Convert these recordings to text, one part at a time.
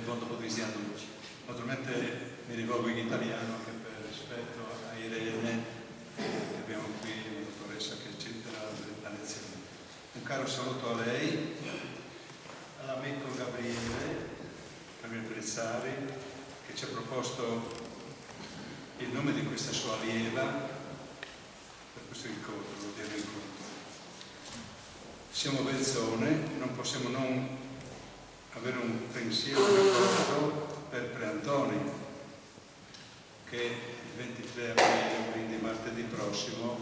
buon pomeriggio. Naturalmente mi rivolgo in italiano anche per rispetto a Irene, che abbiamo qui, la dottoressa che ci darà la lezione. Un caro saluto a lei, all'amico Gabriele Prezzari, che ci ha proposto il nome di questa sua allieva per questo incontro, l'odierno incontro. Siamo Belzone, non possiamo non avere un pensiero di ricordo per Preantoni, che il 23 aprile, quindi martedì prossimo,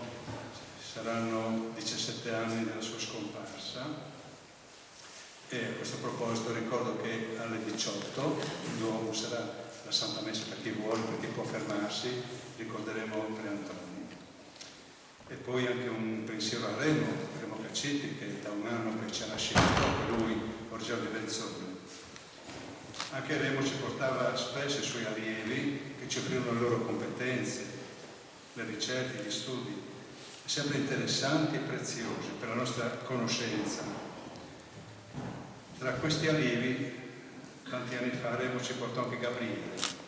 saranno 17 anni dalla sua scomparsa. E a questo proposito ricordo che alle 18 il Duomo sarà la Santa Messa per chi vuole, per chi può fermarsi, ricorderemo Preantoni. E poi anche un pensiero a Remo Cacciti, che da un anno che ci ha lasciato, anche lui, originario di Belzone. Anche Remo ci portava spesso i suoi allievi che ci offrivano le loro competenze, le ricerche, gli studi, sempre interessanti e preziosi per la nostra conoscenza. Tra questi allievi, tanti anni fa, Remo ci portò anche Gabriele.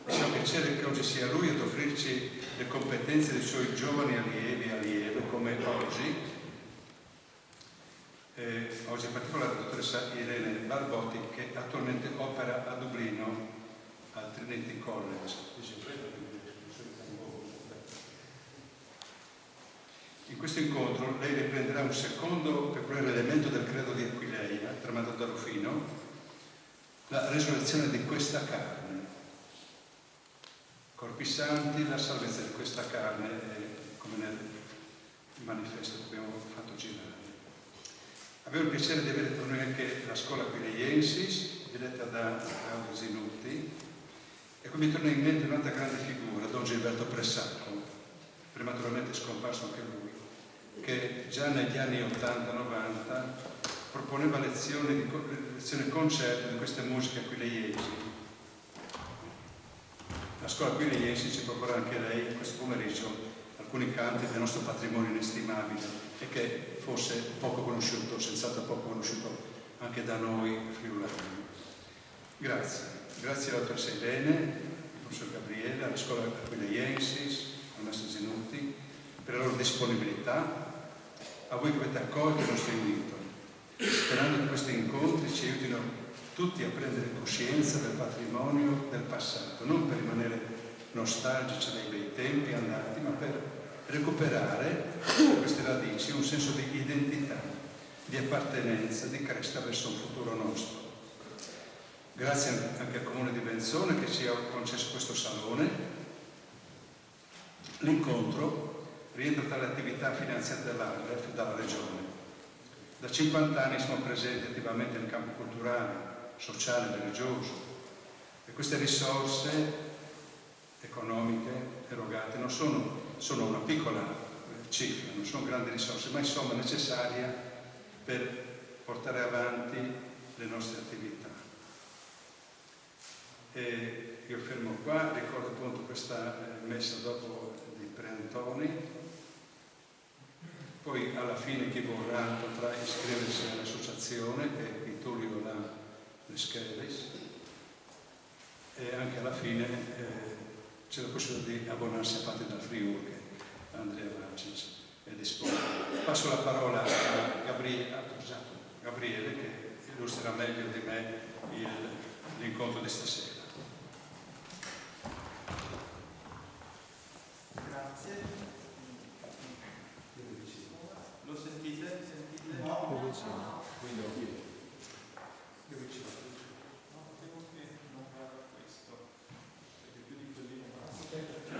Ci fa piacere che oggi sia lui ad offrirci le competenze dei suoi giovani allievi e allieve, come oggi. Oggi in particolare la dottoressa Irene Barbotti, che attualmente opera a Dublino al Trinity College. In questo incontro lei riprenderà un secondo peculiare elemento del credo di Aquileia, tramato da Rufino, la resurrezione di questa carne. Corpi santi, la salvezza di questa carne, come nel manifesto che abbiamo fatto girare. Avevo il piacere di avere con noi anche la scuola Aquileiensis, diretta da Claudio Zinutti, e qui mi torna in mente un'altra grande figura, Don Gilberto Pressacco, prematuramente scomparso anche lui, che già negli anni 80-90 proponeva lezioni concerto di queste musiche aquileiesi. La scuola Aquileiensis ci proporrà anche lei questo pomeriggio alcuni canti del nostro patrimonio inestimabile e che fosse poco conosciuto, senz'altro poco conosciuto anche da noi friulani. Grazie alla dottoressa Irene, al professor Gabriele, alla scuola Aquileiensis, al maestro Zinutti, per la loro disponibilità. A voi che avete accolto il nostro invito, sperando che questi incontri ci aiutino tutti a prendere coscienza del patrimonio del passato, non per rimanere nostalgici dei bei tempi andati, ma per recuperare da queste radici un senso di identità, di appartenenza, di crescita verso un futuro nostro. Grazie anche al Comune di Belzone che ci ha concesso questo salone. L'incontro rientra tra le attività finanziate dall'AGREF e dalla Regione. Da 50 anni siamo presenti attivamente nel campo culturale, sociale, religioso, e queste risorse economiche erogate non sono una piccola cifra, non sono grandi risorse, ma insomma necessaria per portare avanti le nostre attività. E io fermo qua, ricordo appunto questa messa dopo di Preantoni. Poi alla fine chi vorrà potrà iscriversi all'associazione, che qui Tullio la Schelis, e anche alla fine c'è la possibilità di abbonarsi a parte dal Friuli, che Andrea Vacic è disponibile. Passo la parola a Gabriele che illustrerà meglio di me l'incontro di stasera. Grazie. Lo sentite? No. Più vicino. Più vicino. No, devo che non guarda questo. Perché più di così non va. Perché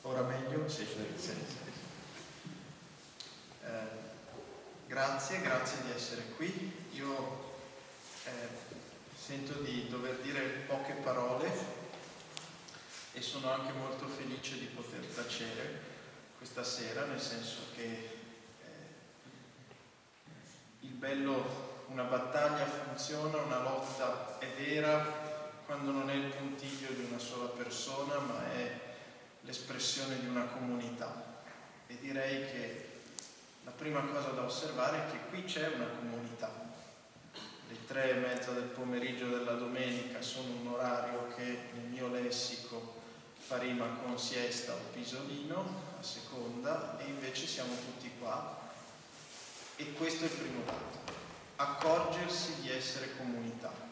ora meglio? Sì. Grazie di essere qui. Io sento di dover dire poche parole e sono anche molto felice di poter tacere questa sera, nel senso che il bello, una battaglia funziona, una lotta è vera quando non è il puntiglio di una sola persona, ma è l'espressione di una comunità. E direi che la prima cosa da osservare è che qui c'è una comunità. Le 3:30 del pomeriggio della domenica sono un orario che nel mio lessico fa rima con siesta o pisolino, a seconda, e invece siamo tutti qua. E questo è il primo dato, accorgersi di essere comunità.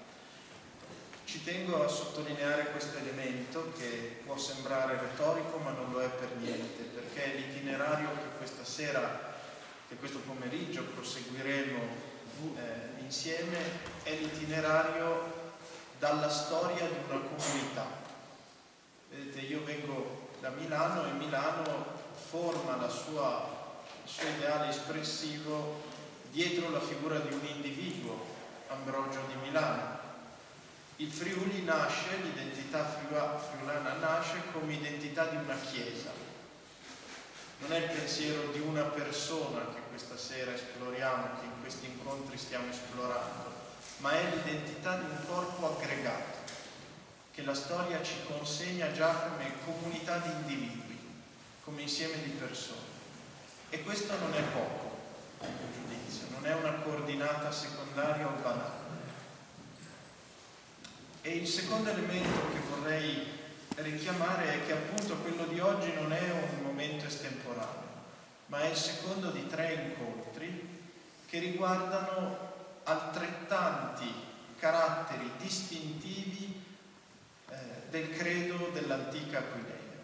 Ci tengo a sottolineare questo elemento che può sembrare retorico ma non lo è per niente, perché l'itinerario che questa sera, che questo pomeriggio proseguiremo insieme, è l'itinerario dalla storia di una comunità. Vedete, io vengo da Milano e Milano forma il suo ideale espressivo dietro la figura di un individuo, Ambrogio di Milano. Il Friuli nasce, l'identità friulana nasce come identità di una chiesa. Non è il pensiero di una persona che questa sera esploriamo, che in questi incontri stiamo esplorando, ma è l'identità di un corpo aggregato, che la storia ci consegna già come comunità di individui, come insieme di persone. E questo non è poco, a mio giudizio, non è una coordinata secondaria o banale. E il secondo elemento che vorrei richiamare è che appunto quello di oggi non è un momento estemporaneo, ma è il secondo di 3 incontri che riguardano altrettanti caratteri distintivi del credo dell'antica Aquileia.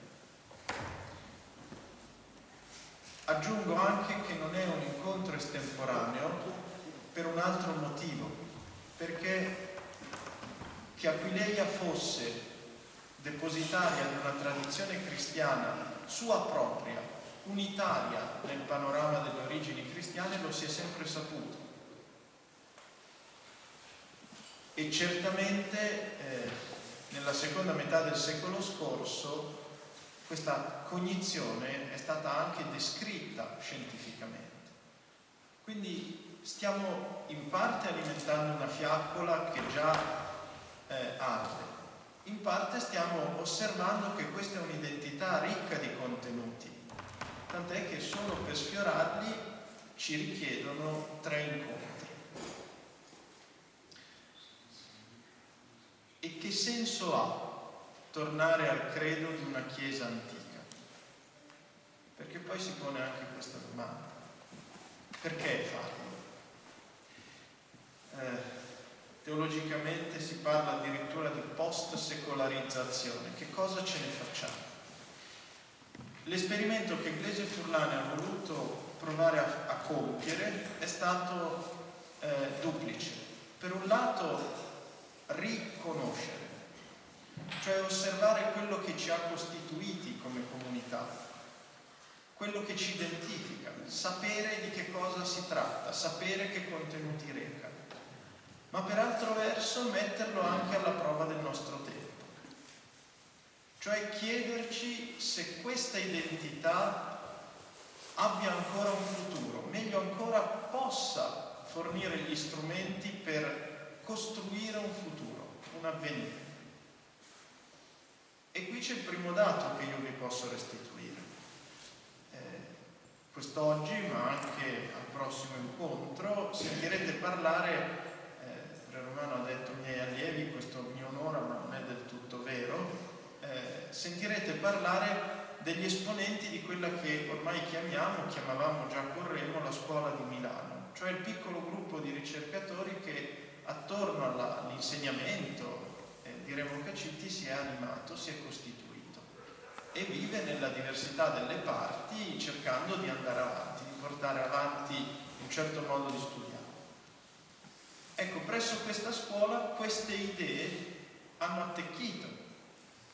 Aggiungo anche che non è un incontro estemporaneo per un altro motivo, perché che Aquileia fosse depositaria di una tradizione cristiana sua propria, unitaria nel panorama delle origini cristiane, lo si è sempre saputo. E certamente nella seconda metà del secolo scorso questa cognizione è stata anche descritta scientificamente. Quindi stiamo in parte alimentando una fiaccola che già arde, in parte stiamo osservando che questa è un'identità ricca di contenuti, tant'è che solo per sfiorarli ci richiedono 3 incontri. E che senso ha tornare al credo di una Chiesa antica? Perché poi si pone anche questa domanda: perché farlo? Teologicamente si parla addirittura di post-secolarizzazione. Che cosa ce ne facciamo? L'esperimento che Iglesia Furlane ha voluto provare a compiere è stato duplice. Per un lato riconoscere, cioè osservare quello che ci ha costituiti come comunità, quello che ci identifica, sapere di che cosa si tratta, sapere che contenuti reca, ma per altro verso metterlo anche alla prova del nostro tempo, cioè chiederci se questa identità abbia ancora un futuro, meglio ancora possa fornire gli strumenti per costruire un futuro, un avvenire. E qui c'è il primo dato che io vi posso restituire. Quest'oggi, ma anche al prossimo incontro, sentirete parlare, Romano ha detto miei allievi, questo mi onora ma non è del tutto vero, sentirete parlare degli esponenti di quella che ormai chiamavamo già con Remo la scuola di Milano, cioè il piccolo gruppo di ricercatori che attorno all'insegnamento di Remo Cacitti si è animato, si è costituito e vive nella diversità delle parti cercando di andare avanti, di portare avanti un certo modo di studiare. Ecco, presso questa scuola queste idee hanno attecchito,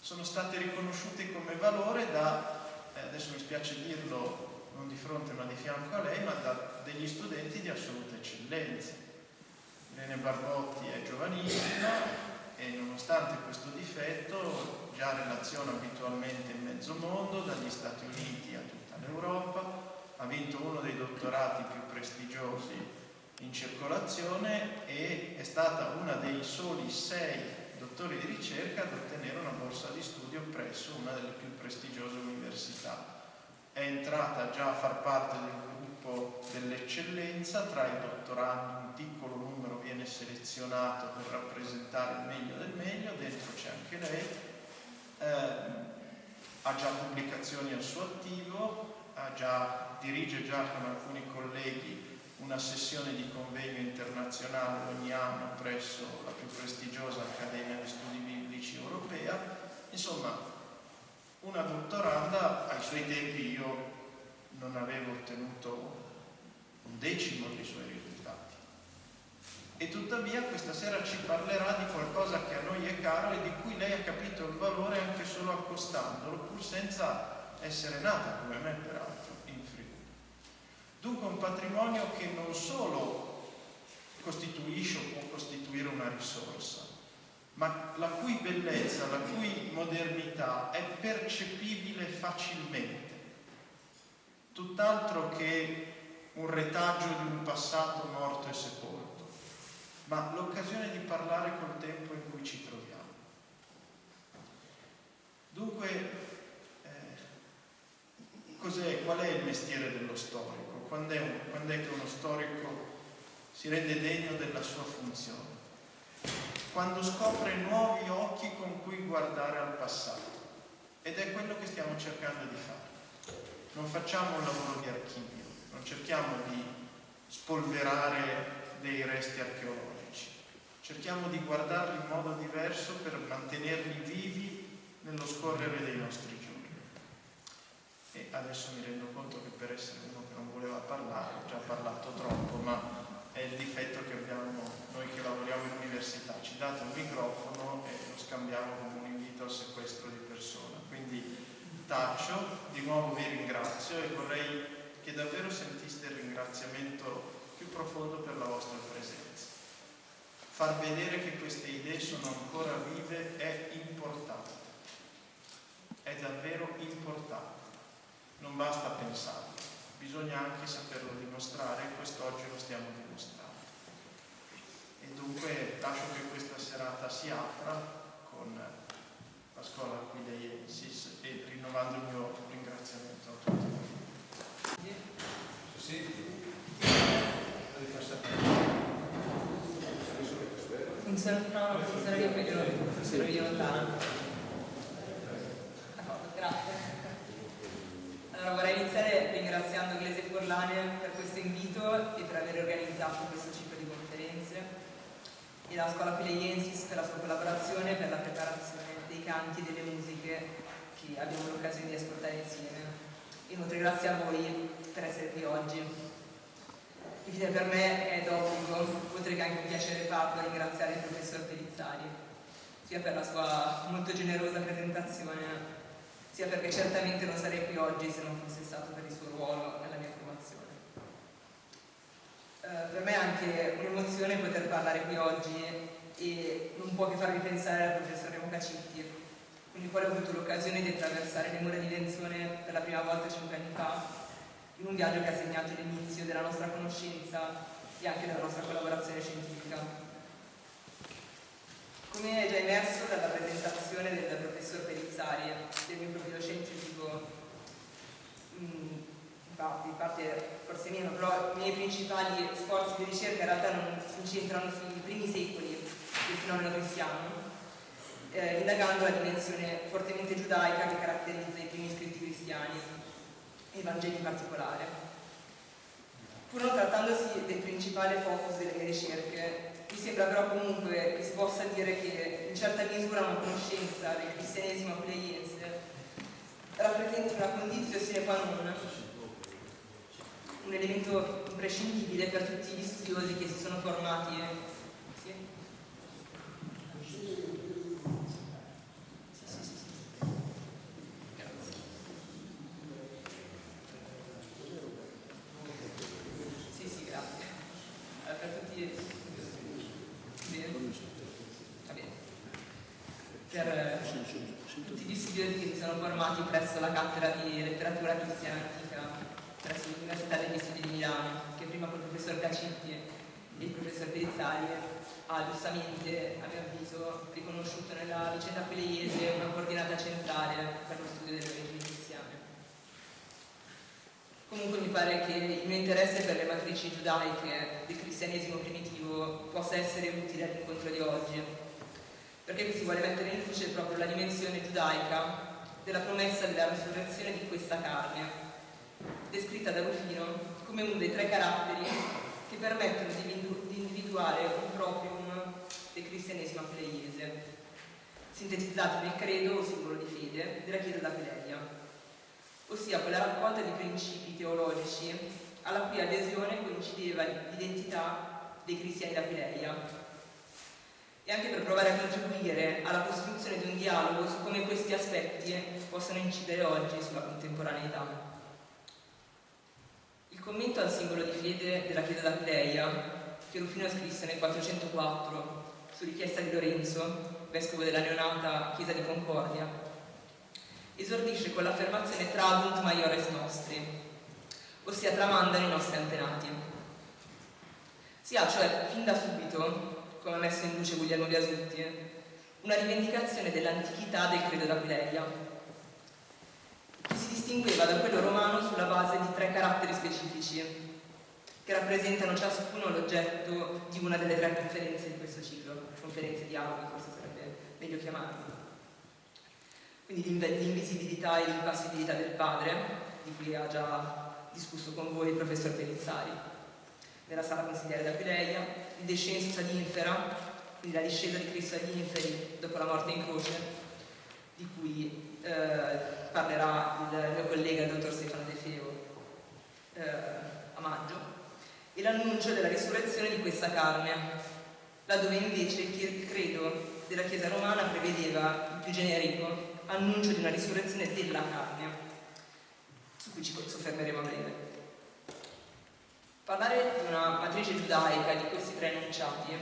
sono state riconosciute come valore da, adesso mi spiace dirlo non di fronte ma di fianco a lei, ma da degli studenti di assoluta eccellenza. Irene Barbotti è giovanissima e nonostante questo difetto già relaziona abitualmente in mezzo mondo, dagli Stati Uniti a tutta l'Europa, ha vinto uno dei dottorati più prestigiosi in circolazione e è stata una dei soli 6 dottori di ricerca ad ottenere una borsa di studio presso una delle più prestigiose università. È entrata già a far parte del gruppo dell'eccellenza, tra i dottorandi un piccolo numero viene selezionato per rappresentare il meglio del meglio, dentro c'è anche lei, ha già pubblicazioni al suo attivo, dirige già con alcuni colleghi una sessione di convegno internazionale ogni anno presso la più prestigiosa Accademia di Studi Biblici europea. Insomma, una dottoranda. Ai suoi tempi io non avevo ottenuto un decimo dei suoi risultati, e tuttavia questa sera ci parlerà di qualcosa che a noi è caro e di cui lei ha capito il valore anche solo accostandolo, pur senza essere nata come me peraltro in Friuli. Dunque un patrimonio che non solo costituisce o può costituire una risorsa, ma la cui bellezza, la cui modernità è percepibile facilmente, tutt'altro che un retaggio di un passato morto e sepolto, ma l'occasione di parlare col tempo in cui ci troviamo. Dunque, qual è il mestiere dello storico? Quando è che uno storico si rende degno della sua funzione? Quando scopre nuovi occhi con cui guardare al passato, ed è quello che stiamo cercando di fare. Non facciamo un lavoro di archivio, non cerchiamo di spolverare dei resti archeologici, cerchiamo di guardarli in modo diverso per mantenerli vivi nello scorrere dei nostri giorni. E adesso mi rendo conto che per essere uno che non voleva parlare ho già parlato troppo, ma è il difetto che abbiamo noi che lavoriamo in università: ci date un microfono e lo scambiamo come un invito al sequestro di persona. Quindi taccio, di nuovo vi ringrazio e vorrei che davvero sentiste il ringraziamento più profondo per la vostra presenza. Far vedere che queste idee sono ancora vive è importante, è davvero importante. Non basta pensarlo, bisogna anche saperlo dimostrare, e quest'oggi lo stiamo dimostrando. E dunque lascio che questa serata si apra con la scuola a cui lei è insiste, e rinnovando il mio ringraziamento a tutti voi. Funziona io meglio, sono io lontano. D'accordo, grazie. Allora, vorrei iniziare ringraziando Glese Forlane per questo invito e per aver organizzato questo ciclo di conferenze, e la Scuola Pileiensis per la sua collaborazione e per la preparazione dei canti e delle musiche che abbiamo l'occasione di ascoltare insieme. Inoltre grazie a voi per essere qui oggi. Infine, per me è d'obbligo, oltre che anche un piacere farlo, ringraziare il professor Pellizzari, sia per la sua molto generosa presentazione, sia perché certamente non sarei qui oggi se non fosse stato per il suo ruolo nella mia formazione. Per me è anche un'emozione poter parlare qui oggi, e non può che farmi pensare al professor Remo Cacitti, con il quale ho avuto l'occasione di attraversare le mura di Lenzone per la prima volta 5 anni fa, in un viaggio che ha segnato l'inizio della nostra conoscenza e anche della nostra collaborazione scientifica. Come è già emerso dalla presentazione del professor Pellizzari del mio profilo scientifico, in parte forse meno, però i miei principali sforzi di ricerca in realtà non si concentrano sui primi secoli del fenomeno cristiano, indagando la dimensione fortemente giudaica che caratterizza i primi scritti cristiani e i Vangeli in particolare. Pur non trattandosi del principale focus delle mie ricerche, mi sembra però comunque che si possa dire che in certa misura una conoscenza del cristianesimo pileiense rappresenta una condizione sine qua non, un elemento imprescindibile per tutti gli studiosi che si sono formati. Per tutti gli studiosi che si sono formati presso la cattedra di letteratura cristiana antica presso l'Università degli Studi di Milano, che prima col professor Cacitti e il professor Pellizzari ha giustamente, a mio avviso, riconosciuto nella vicenda pileiese una coordinata centrale Comunque mi pare che il mio interesse per le matrici giudaiche del cristianesimo primitivo possa essere utile all'incontro di oggi, perché qui si vuole mettere in luce proprio la dimensione giudaica della promessa della risurrezione di questa carne, descritta da Rufino come uno dei 3 caratteri che permettono di individuare un proprium del cristianesimo apleiese, sintetizzato nel credo o simbolo di fede della Chiesa d'Aquileia, ossia quella raccolta di principi teologici alla cui adesione coincideva l'identità dei cristiani d'Aquileia, e anche per provare a contribuire alla costruzione di un dialogo su come questi aspetti possano incidere oggi sulla contemporaneità. Il commento al simbolo di fede della Chiesa d'Aquileia, che Rufino scrisse nel 404 su richiesta di Lorenzo, vescovo della neonata Chiesa di Concordia, esordisce con l'affermazione tradunt maiores nostri, ossia tramandano i nostri antenati. Si ha cioè fin da subito, come ha messo in luce Guglielmo Biasutti, una rivendicazione dell'antichità del credo d'Aquileia, che si distingueva da quello romano sulla base di 3 caratteri specifici, che rappresentano ciascuno l'oggetto di una delle 3 conferenze di questo ciclo, conferenze dialoghi forse sarebbe meglio chiamarle. Quindi l'invisibilità e l'impassibilità del Padre, di cui ha già discusso con voi il professor Perizzari nella sala consigliare d'Aquileia, il descensus ad infera, quindi la discesa di Cristo agli inferi dopo la morte in croce, di cui parlerà il mio collega il dottor Stefano De Feo a maggio, e l'annuncio della risurrezione di questa carne, laddove invece il credo della Chiesa romana prevedeva il più generico annuncio di una risurrezione della carne, su cui ci soffermeremo a breve. Parlare di una matrice giudaica di questi 3 enunciati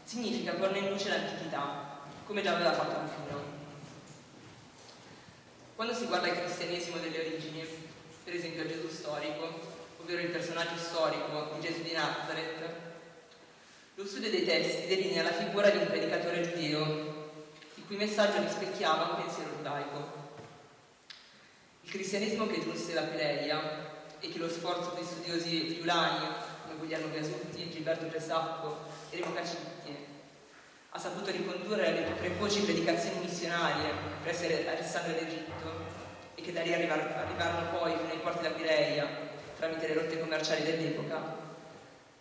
significa porne in luce l'antichità, come già aveva fatto Rufino. Quando si guarda il cristianesimo delle origini, per esempio a Gesù storico, ovvero il personaggio storico di Gesù di Nazareth, lo studio dei testi delinea la figura di un predicatore giudeo, il cui messaggio rispecchiava un pensiero giudaico. Il cristianesimo che giunse da Aquileia e che lo sforzo di studiosi friulani come Guglielmo Biasutti, Gilberto Gesacco e Remo Cacitti ha saputo ricondurre alle più precoci predicazioni missionarie presso Alessandria d'Egitto, e che da lì arrivarono poi fino ai porti d'Aquileia tramite le rotte commerciali dell'epoca,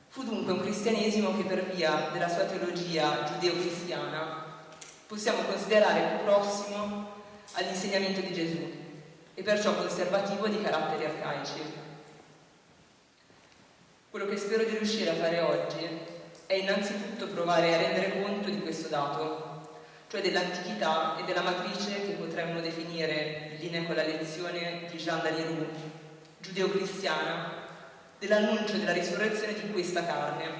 fu dunque un cristianesimo che per via della sua teologia giudeo-cristiana possiamo considerare più prossimo all'insegnamento di Gesù e perciò conservativo di caratteri arcaici. Quello che spero di riuscire a fare oggi è innanzitutto provare a rendere conto di questo dato, cioè dell'antichità e della matrice che potremmo definire, in linea con la lezione di Jean Danielou, giudeo-cristiana, dell'annuncio della risurrezione di questa carne,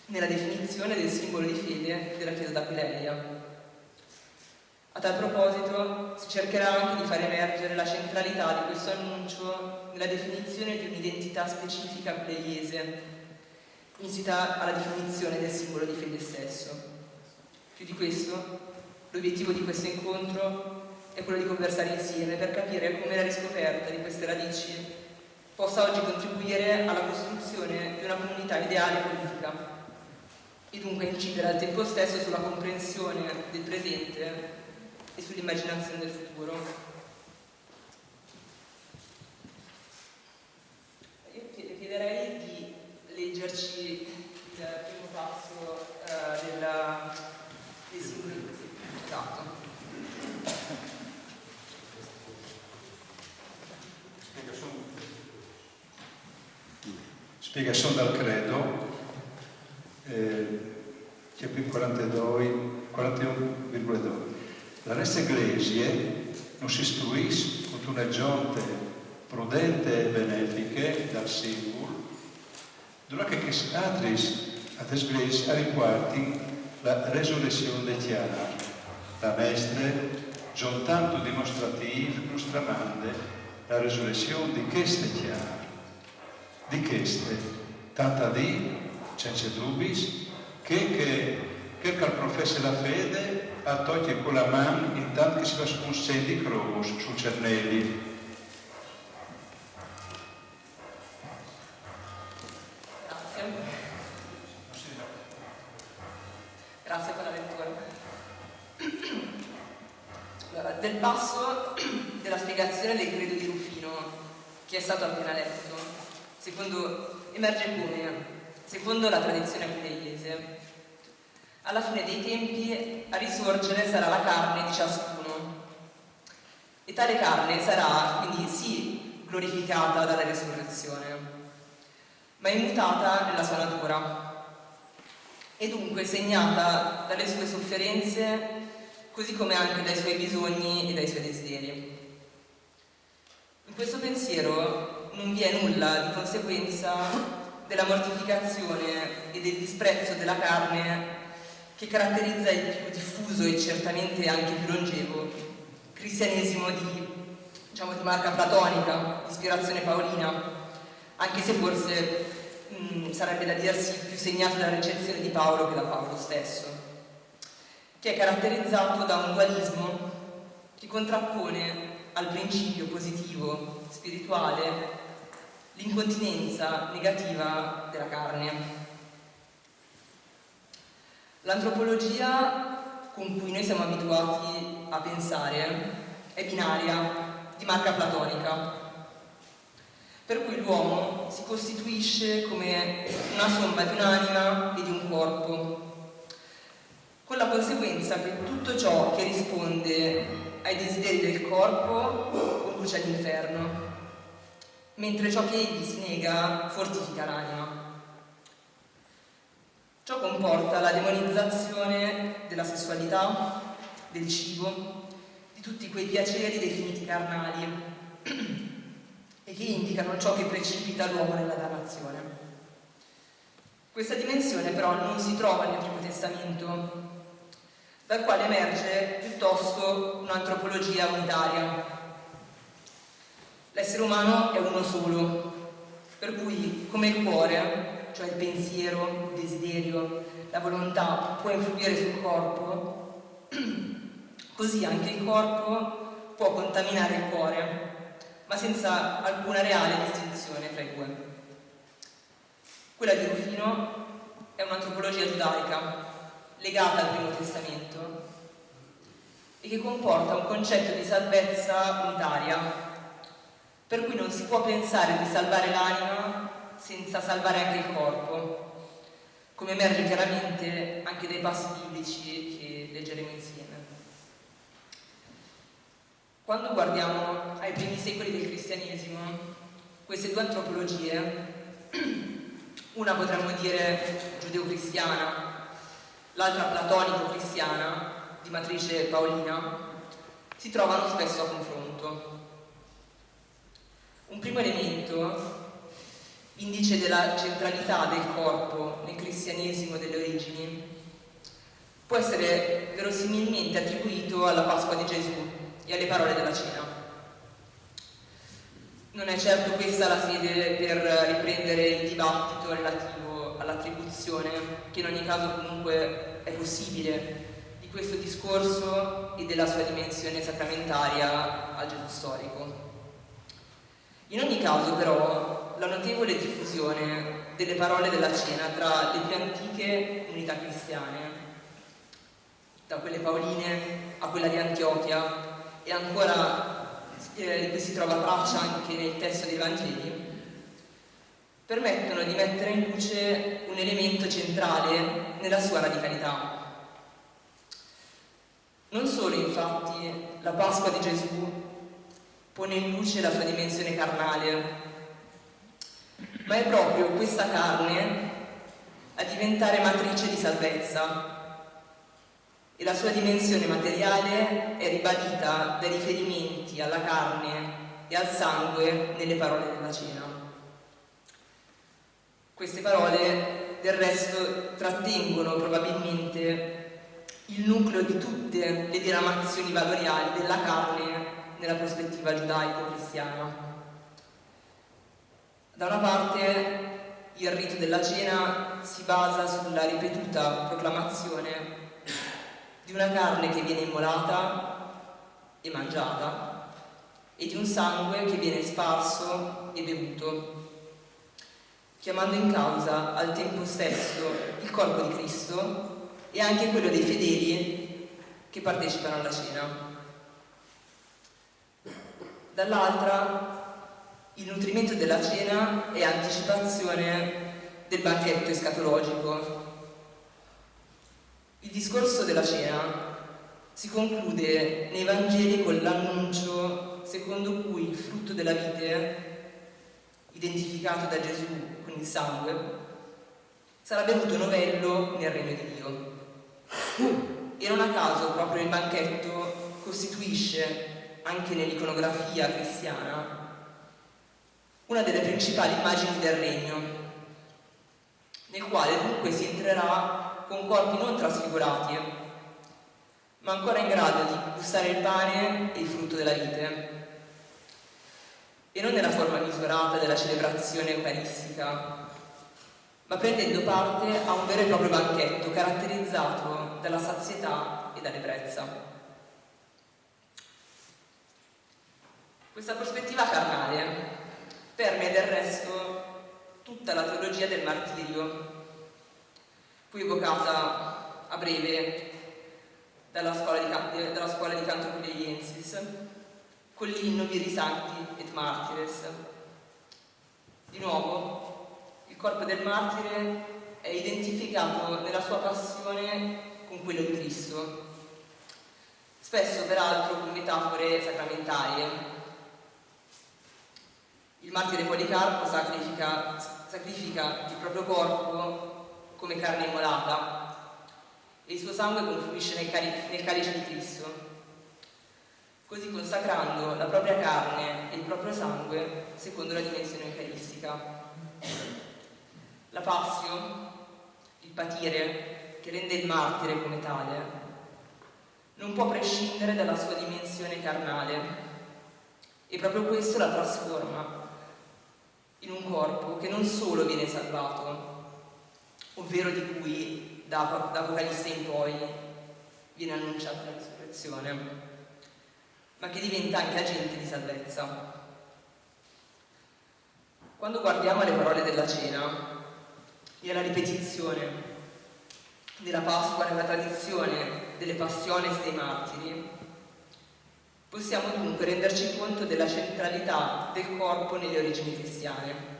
nella definizione del simbolo di fede della Chiesa d'Aquileia. A tal proposito si cercherà anche di far emergere la centralità di questo annuncio nella definizione di un'identità specifica apleiese, insita alla definizione del simbolo di fede stesso. Più di questo, l'obiettivo di questo incontro è quello di conversare insieme per capire come la riscoperta di queste radici possa oggi contribuire alla costruzione di una comunità ideale politica e dunque incidere al tempo stesso sulla comprensione del presente e sull'immaginazione del futuro. Io chiederei di leggerci il primo passo dei simboli. Esatto. Spiegazione dal credo, capitolo 41,2. La nostra Iglesia non si istruisce con una gente prudente e benefiche dal simbolo, durante che altre Iglesie riguardano la resurrezione dei chiari, la nostra, già tanto dimostrativa, nos tramanda la resurrezione di queste chiari, di queste, tanta di, senza dubbi, che il professa la fede a togliere con la mano intanto che si fa un sendi cromos su Cernelli. Del passo della spiegazione del credo di Rufino, che è stato appena letto, emerge come, secondo la tradizione apuleiese, alla fine dei tempi a risorgere sarà la carne di ciascuno, e tale carne sarà quindi sì glorificata dalla risurrezione, ma immutata nella sua natura, e dunque segnata dalle sue sofferenze, così come anche dai suoi bisogni e dai suoi desideri. In questo pensiero non vi è nulla di conseguenza della mortificazione e del disprezzo della carne che caratterizza il più diffuso e certamente anche più longevo cristianesimo di marca platonica, di ispirazione paolina, anche se forse sarebbe da dirsi più segnato dalla ricezione di Paolo che da Paolo stesso, che è caratterizzato da un dualismo che contrappone al principio positivo, spirituale, l'incontinenza negativa della carne. L'antropologia con cui noi siamo abituati a pensare è binaria, di marca platonica, per cui l'uomo si costituisce come una somma di un'anima e di un corpo, con la conseguenza che tutto ciò che risponde ai desideri del corpo conduce all'inferno, mentre ciò che egli si nega fortifica l'anima. Ciò comporta la demonizzazione della sessualità, del cibo, di tutti quei piaceri definiti carnali e che indicano ciò che precipita l'uomo nella dannazione. Questa dimensione però non si trova nel Primo Testamento, dal quale emerge piuttosto un'antropologia unitaria. L'essere umano è uno solo, per cui come il cuore, cioè il pensiero, il desiderio, la volontà può influire sul corpo, così anche il corpo può contaminare il cuore, ma senza alcuna reale distinzione tra i due. Quella di Rufino è un'antropologia giudaica, legata al Primo Testamento, e che comporta un concetto di salvezza unitaria, per cui non si può pensare di salvare l'anima senza salvare anche il corpo, come emerge chiaramente anche dai passi biblici che leggeremo insieme. Quando guardiamo ai primi secoli del cristianesimo, queste due antropologie, una potremmo dire giudeo-cristiana, l'altra platonico-cristiana, di matrice paolina, si trovano spesso a confronto. Un primo elemento, indice della centralità del corpo nel cristianesimo delle origini, può essere verosimilmente attribuito alla Pasqua di Gesù e alle parole della cena. Non è certo questa la sede per riprendere il dibattito relativo all'attribuzione, che in ogni caso comunque è possibile, di questo discorso e della sua dimensione sacramentaria al Gesù storico. In ogni caso però la notevole diffusione delle parole della cena tra le più antiche comunità cristiane, da quelle paoline a quella di Antiochia, e ancora di cui si trova traccia anche nel testo dei Vangeli, permettono di mettere in luce un elemento centrale nella sua radicalità. Non solo, infatti, la Pasqua di Gesù pone in luce la sua dimensione carnale, ma è proprio questa carne a diventare matrice di salvezza, e la sua dimensione materiale è ribadita dai riferimenti alla carne e al sangue nelle parole della cena. Queste parole, del resto, trattengono probabilmente il nucleo di tutte le diramazioni valoriali della carne nella prospettiva giudaico-cristiana. Da una parte, il rito della cena si basa sulla ripetuta proclamazione di una carne che viene immolata e mangiata e di un sangue che viene sparso e bevuto, chiamando in causa al tempo stesso il corpo di Cristo e anche quello dei fedeli che partecipano alla cena. dall'altra il nutrimento della cena è anticipazione del banchetto escatologico. Il discorso della cena si conclude nei Vangeli con l'annuncio secondo cui il frutto della vite, identificato da Gesù con il sangue, sarà bevuto novello nel regno di Dio. E non a caso proprio il banchetto costituisce, anche nell'iconografia cristiana, una delle principali immagini del regno, nel quale dunque si entrerà con corpi non trasfigurati, ma ancora in grado di gustare il pane e il frutto della vite, e non nella forma misurata della celebrazione eucaristica, ma prendendo parte a un vero e proprio banchetto caratterizzato dalla sazietà e dall'ebbrezza. Questa prospettiva carnale permea del resto tutta la teologia del martirio, qui evocata a breve dalla scuola di canto pugliensis, con l'inno Viri Sancti et Martires. Di nuovo, il corpo del martire è identificato nella sua passione con quello di Cristo, spesso peraltro con metafore sacramentarie. Il martire Policarpo sacrifica il proprio corpo come carne immolata e il suo sangue confluisce nel calice di Cristo, così consacrando la propria carne e il proprio sangue secondo la dimensione eucaristica. La passio, il patire che rende il martire come tale, non può prescindere dalla sua dimensione carnale, e proprio questo la trasforma in un corpo che non solo viene salvato, ovvero di cui da Apocalisse in poi viene annunciata la risurrezione, ma che diventa anche agente di salvezza. Quando guardiamo le parole della cena e alla ripetizione della Pasqua nella tradizione delle passiones dei martiri, possiamo dunque renderci conto della centralità del corpo nelle origini cristiane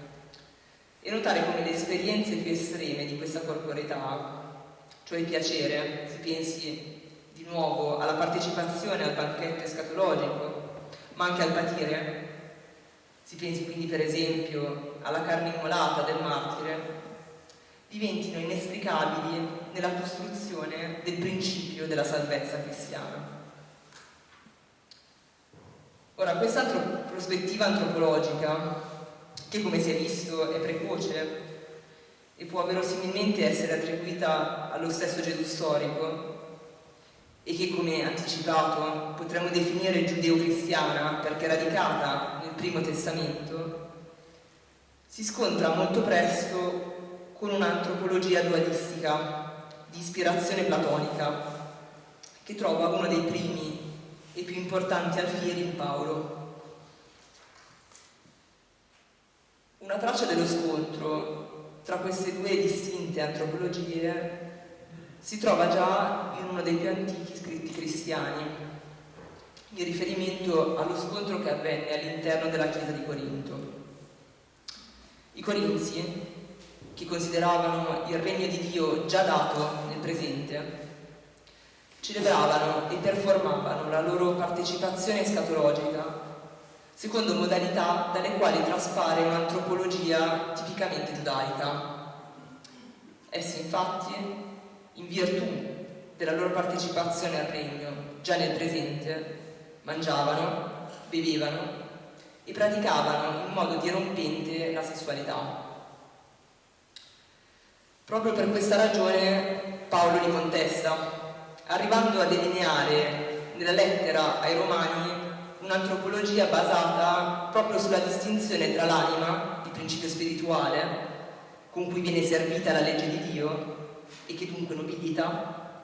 e notare come le esperienze più estreme di questa corporeità, cioè il piacere, si pensi di nuovo alla partecipazione al banchetto escatologico, ma anche al patire, si pensi quindi per esempio alla carne immolata del martire, diventino inestricabili nella costruzione del principio della salvezza cristiana. Ora, questa prospettiva antropologica, che come si è visto è precoce e può verosimilmente essere attribuita allo stesso Gesù storico, e che come anticipato potremmo definire giudeo-cristiana perché radicata nel Primo Testamento, si scontra molto presto con un'antropologia dualistica di ispirazione platonica che trova uno dei primi e più importanti alfieri in Paolo. Una traccia dello scontro tra queste due distinte antropologie si trova già in uno dei più antichi scritti cristiani, in riferimento allo scontro che avvenne all'interno della chiesa di Corinto. I corinzi, che consideravano il regno di Dio già dato nel presente, celebravano e performavano la loro partecipazione escatologica secondo modalità dalle quali traspare un'antropologia tipicamente giudaica. Essi infatti, in virtù della loro partecipazione al regno già nel presente, mangiavano, bevevano e praticavano in modo dirompente la sessualità. Proprio per questa ragione Paolo li contesta, arrivando a delineare nella lettera ai Romani un'antropologia basata proprio sulla distinzione tra l'anima, il principio spirituale, con cui viene servita la legge di Dio e che dunque nobilita,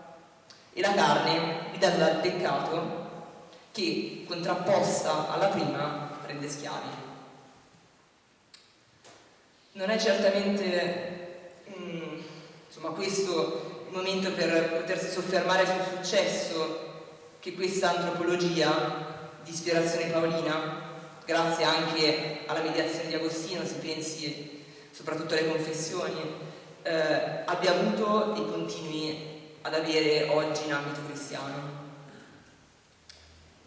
e la carne guidata dal peccato che, contrapposta alla prima, rende schiavi. Non è certamente questo il momento per potersi soffermare sul successo che questa antropologia di ispirazione paolina grazie anche alla mediazione di Agostino, si pensi soprattutto alle confessioni, abbia avuto e continui ad avere oggi in ambito cristiano.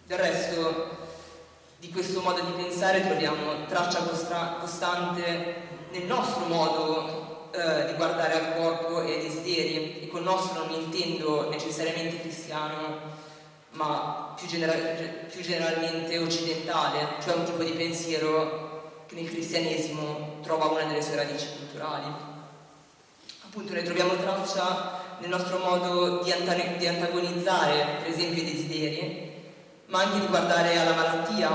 Del resto, di questo modo di pensare troviamo traccia costante nel nostro modo di guardare al corpo e ai desideri, e con nostro non intendo necessariamente cristiano, ma più generalmente occidentale, cioè un tipo di pensiero che nel cristianesimo trova una delle sue radici culturali. Appunto ne troviamo traccia nel nostro modo di antagonizzare, per esempio, i desideri, ma anche di guardare alla malattia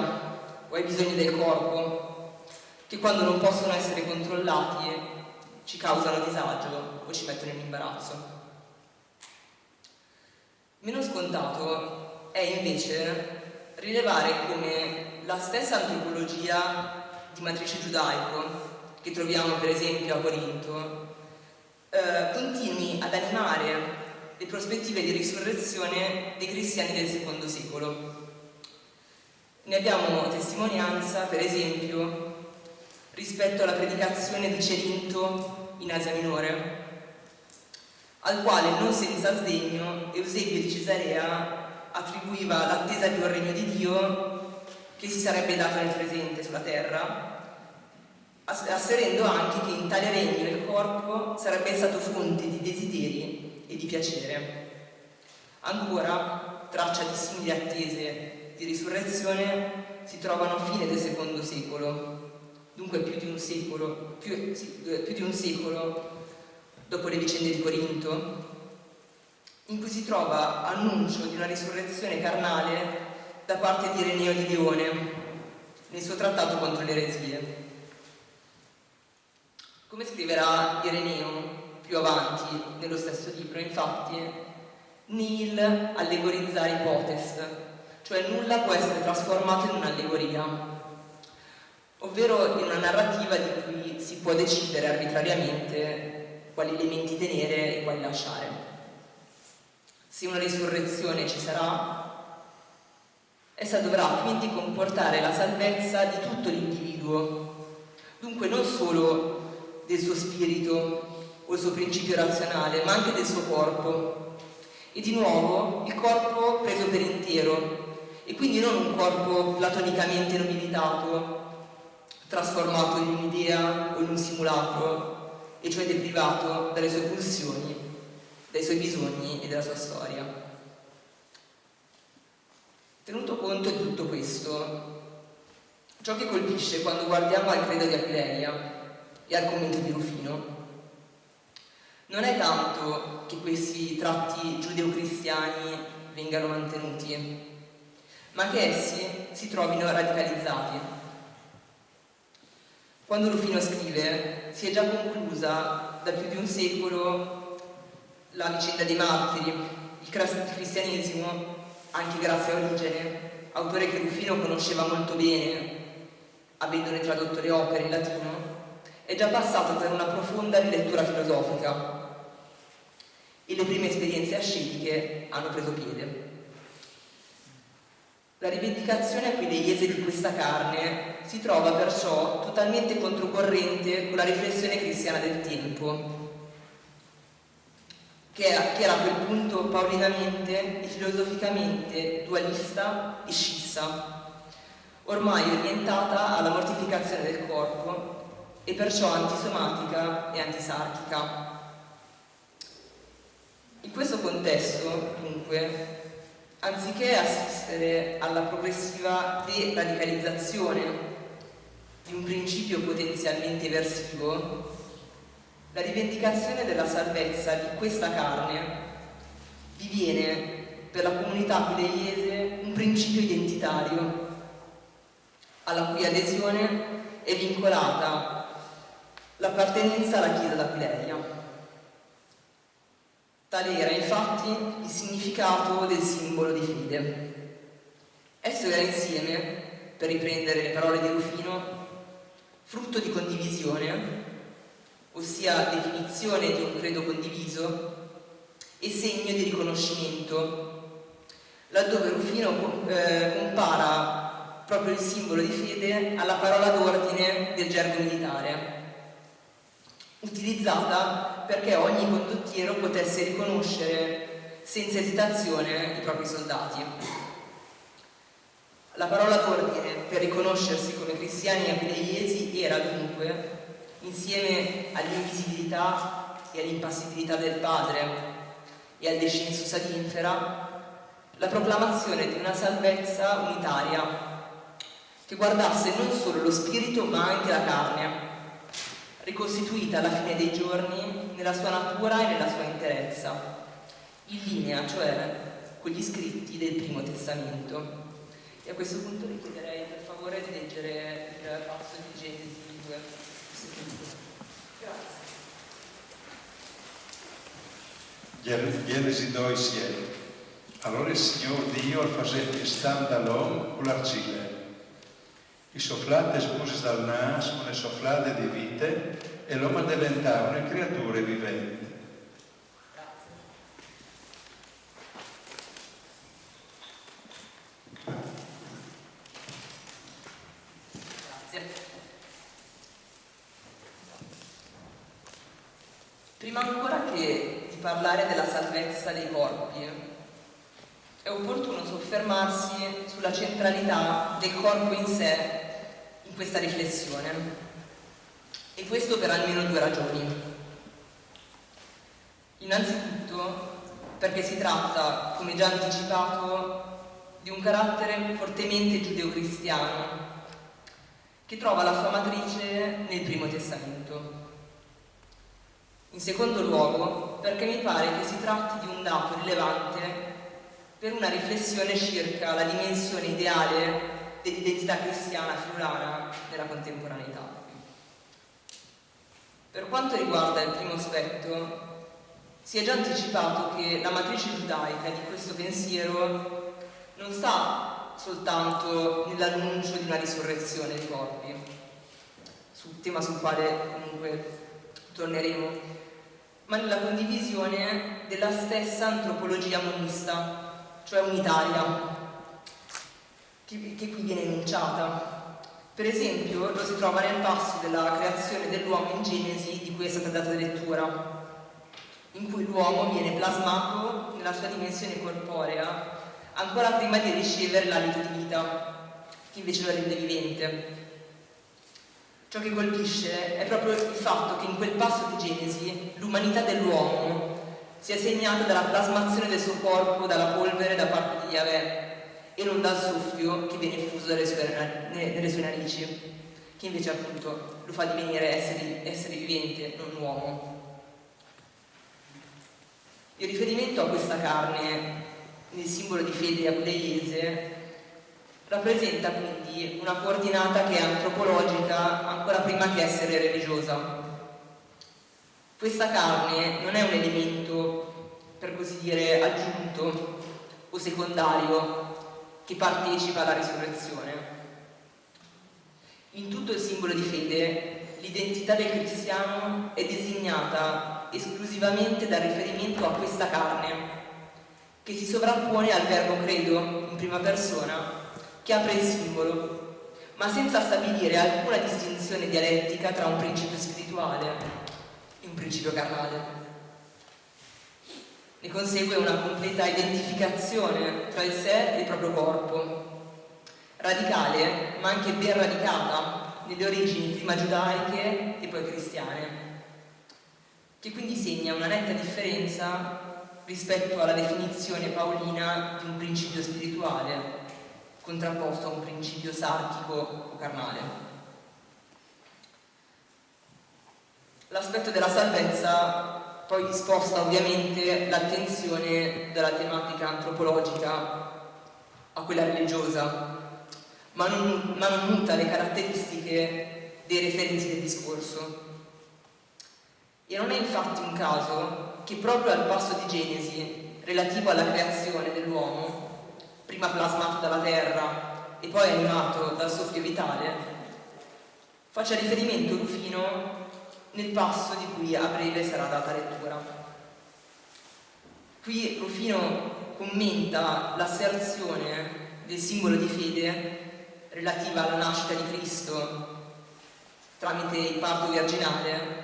o ai bisogni del corpo, che quando non possono essere controllati ci causano disagio o ci mettono in imbarazzo. Meno scontato è invece rilevare come la stessa antropologia di matrice giudaico, che troviamo per esempio a Corinto, continui ad animare le prospettive di risurrezione dei cristiani del secondo secolo. Ne abbiamo testimonianza, per esempio, rispetto alla predicazione di Cerinto in Asia Minore, al quale non senza sdegno Eusebio di Cesarea attribuiva l'attesa di un regno di Dio che si sarebbe dato nel presente sulla terra, asserendo anche che in tale regno il corpo sarebbe stato fonte di desideri e di piacere. Ancora, traccia di simili attese di risurrezione si trovano a fine del secondo secolo, dunque più di un secolo dopo le vicende di Corinto, in cui si trova annuncio di una risurrezione carnale da parte di Ireneo di Lione nel suo trattato contro le eresie. Come scriverà Ireneo più avanti nello stesso libro, infatti, nihil allegorizzare ipotest, cioè nulla può essere trasformato in un'allegoria, ovvero in una narrativa di cui si può decidere arbitrariamente quali elementi tenere e quali lasciare. Se una risurrezione ci sarà, essa dovrà quindi comportare la salvezza di tutto l'individuo, dunque non solo del suo spirito o il suo principio razionale, ma anche del suo corpo. E di nuovo il corpo preso per intero, e quindi non un corpo platonicamente nobilitato, trasformato in un'idea o in un simulacro, e cioè deprivato dalle sue pulsioni, dai suoi bisogni e della sua storia. Tenuto conto di tutto questo, ciò che colpisce quando guardiamo al credo di Aquileia e al commento di Rufino non è tanto che questi tratti giudeo-cristiani vengano mantenuti, ma che essi si trovino radicalizzati. Quando Rufino scrive, si è già conclusa da più di un secolo la vicenda dei martiri, il cristianesimo, anche grazie a Origene, autore che Rufino conosceva molto bene, avendone tradotto le opere in latino, è già passato per una profonda rilettura filosofica e le prime esperienze ascetiche hanno preso piede. La rivendicazione aquileiese di questa carne si trova perciò totalmente controcorrente con la riflessione cristiana del tempo, che era a quel punto paulinamente e filosoficamente dualista e scissa, ormai orientata alla mortificazione del corpo e perciò antisomatica e antisarchica. In questo contesto, dunque, anziché assistere alla progressiva deradicalizzazione di un principio potenzialmente eversivo, la rivendicazione della salvezza di questa carne diviene per la comunità aquileiese un principio identitario, alla cui adesione è vincolata l'appartenenza alla Chiesa d'Aquileia. Tale era infatti il significato del simbolo di fede. Esso era insieme, per riprendere le parole di Rufino, frutto di condivisione, ossia definizione di un credo condiviso, e segno di riconoscimento, laddove Rufino compara proprio il simbolo di fede alla parola d'ordine del gergo militare, utilizzata perché ogni condottiero potesse riconoscere senza esitazione i propri soldati. La parola d'ordine per riconoscersi come cristiani aquileiesi era dunque, insieme all'invisibilità e all'impassibilità del Padre e al descensus ad infera, la proclamazione di una salvezza unitaria che guardasse non solo lo spirito ma anche la carne, ricostituita alla fine dei giorni nella sua natura e nella sua interezza, in linea cioè con gli scritti del Primo Testamento. E a questo punto vi chiederei per favore di leggere il passo di Genesi 2. Grazie. Genesi 2:7. Allora il Signore Dio fazer estar dall'uomo con l'argile. I sofflate smusi dal naso, con le sofflate di vite, e l'uomo diventava una creatura vivente. Prima ancora che di parlare della salvezza dei corpi, è opportuno soffermarsi sulla centralità del corpo in sé in questa riflessione, e questo per almeno 2 ragioni. Innanzitutto perché si tratta, come già anticipato, di un carattere fortemente giudeo-cristiano che trova la sua matrice nel Primo Testamento. In secondo luogo, perché mi pare che si tratti di un dato rilevante per una riflessione circa la dimensione ideale dell'identità cristiana friulana nella contemporaneità. Per quanto riguarda il primo aspetto, si è già anticipato che la matrice giudaica di questo pensiero non sta soltanto nell'annuncio di una risurrezione dei corpi, tema sul quale comunque torneremo, ma nella condivisione della stessa antropologia monista, cioè unitaria, che qui viene enunciata. Per esempio lo si trova nel passo della creazione dell'uomo in Genesi di cui è stata data lettura, in cui l'uomo viene plasmato nella sua dimensione corporea ancora prima di ricevere l'alito di vita, che invece lo rende vivente. Ciò che colpisce è proprio il fatto che in quel passo di Genesi l'umanità dell'uomo sia segnata dalla plasmazione del suo corpo dalla polvere da parte di Yahweh e non dal soffio che viene fuso nelle sue narici, che invece appunto lo fa divenire essere vivente, non uomo. Il riferimento a questa carne nel simbolo di fede aquileiese rappresenta quindi una coordinata che è antropologica ancora prima che essere religiosa. Questa carne non è un elemento, per così dire, aggiunto o secondario che partecipa alla risurrezione. In tutto il simbolo di fede, l'identità del cristiano è designata esclusivamente dal riferimento a questa carne, che si sovrappone al verbo credo in prima persona, che apre il simbolo, ma senza stabilire alcuna distinzione dialettica tra un principio spirituale e un principio carnale. Ne consegue una completa identificazione tra il sé e il proprio corpo, radicale ma anche ben radicata nelle origini prima giudaiche e poi cristiane, che quindi segna una netta differenza rispetto alla definizione paolina di un principio spirituale contrapposto a un principio sarchico o carnale. L'aspetto della salvezza poi sposta ovviamente l'attenzione dalla tematica antropologica a quella religiosa, ma non muta le caratteristiche dei referenti del discorso. E non è infatti un caso che proprio al passo di Genesi relativo alla creazione dell'uomo, prima plasmato dalla terra e poi animato dal soffio vitale, faccia riferimento Rufino nel passo di cui a breve sarà data lettura. Qui Rufino commenta l'asserzione del simbolo di fede relativa alla nascita di Cristo tramite il parto virginale,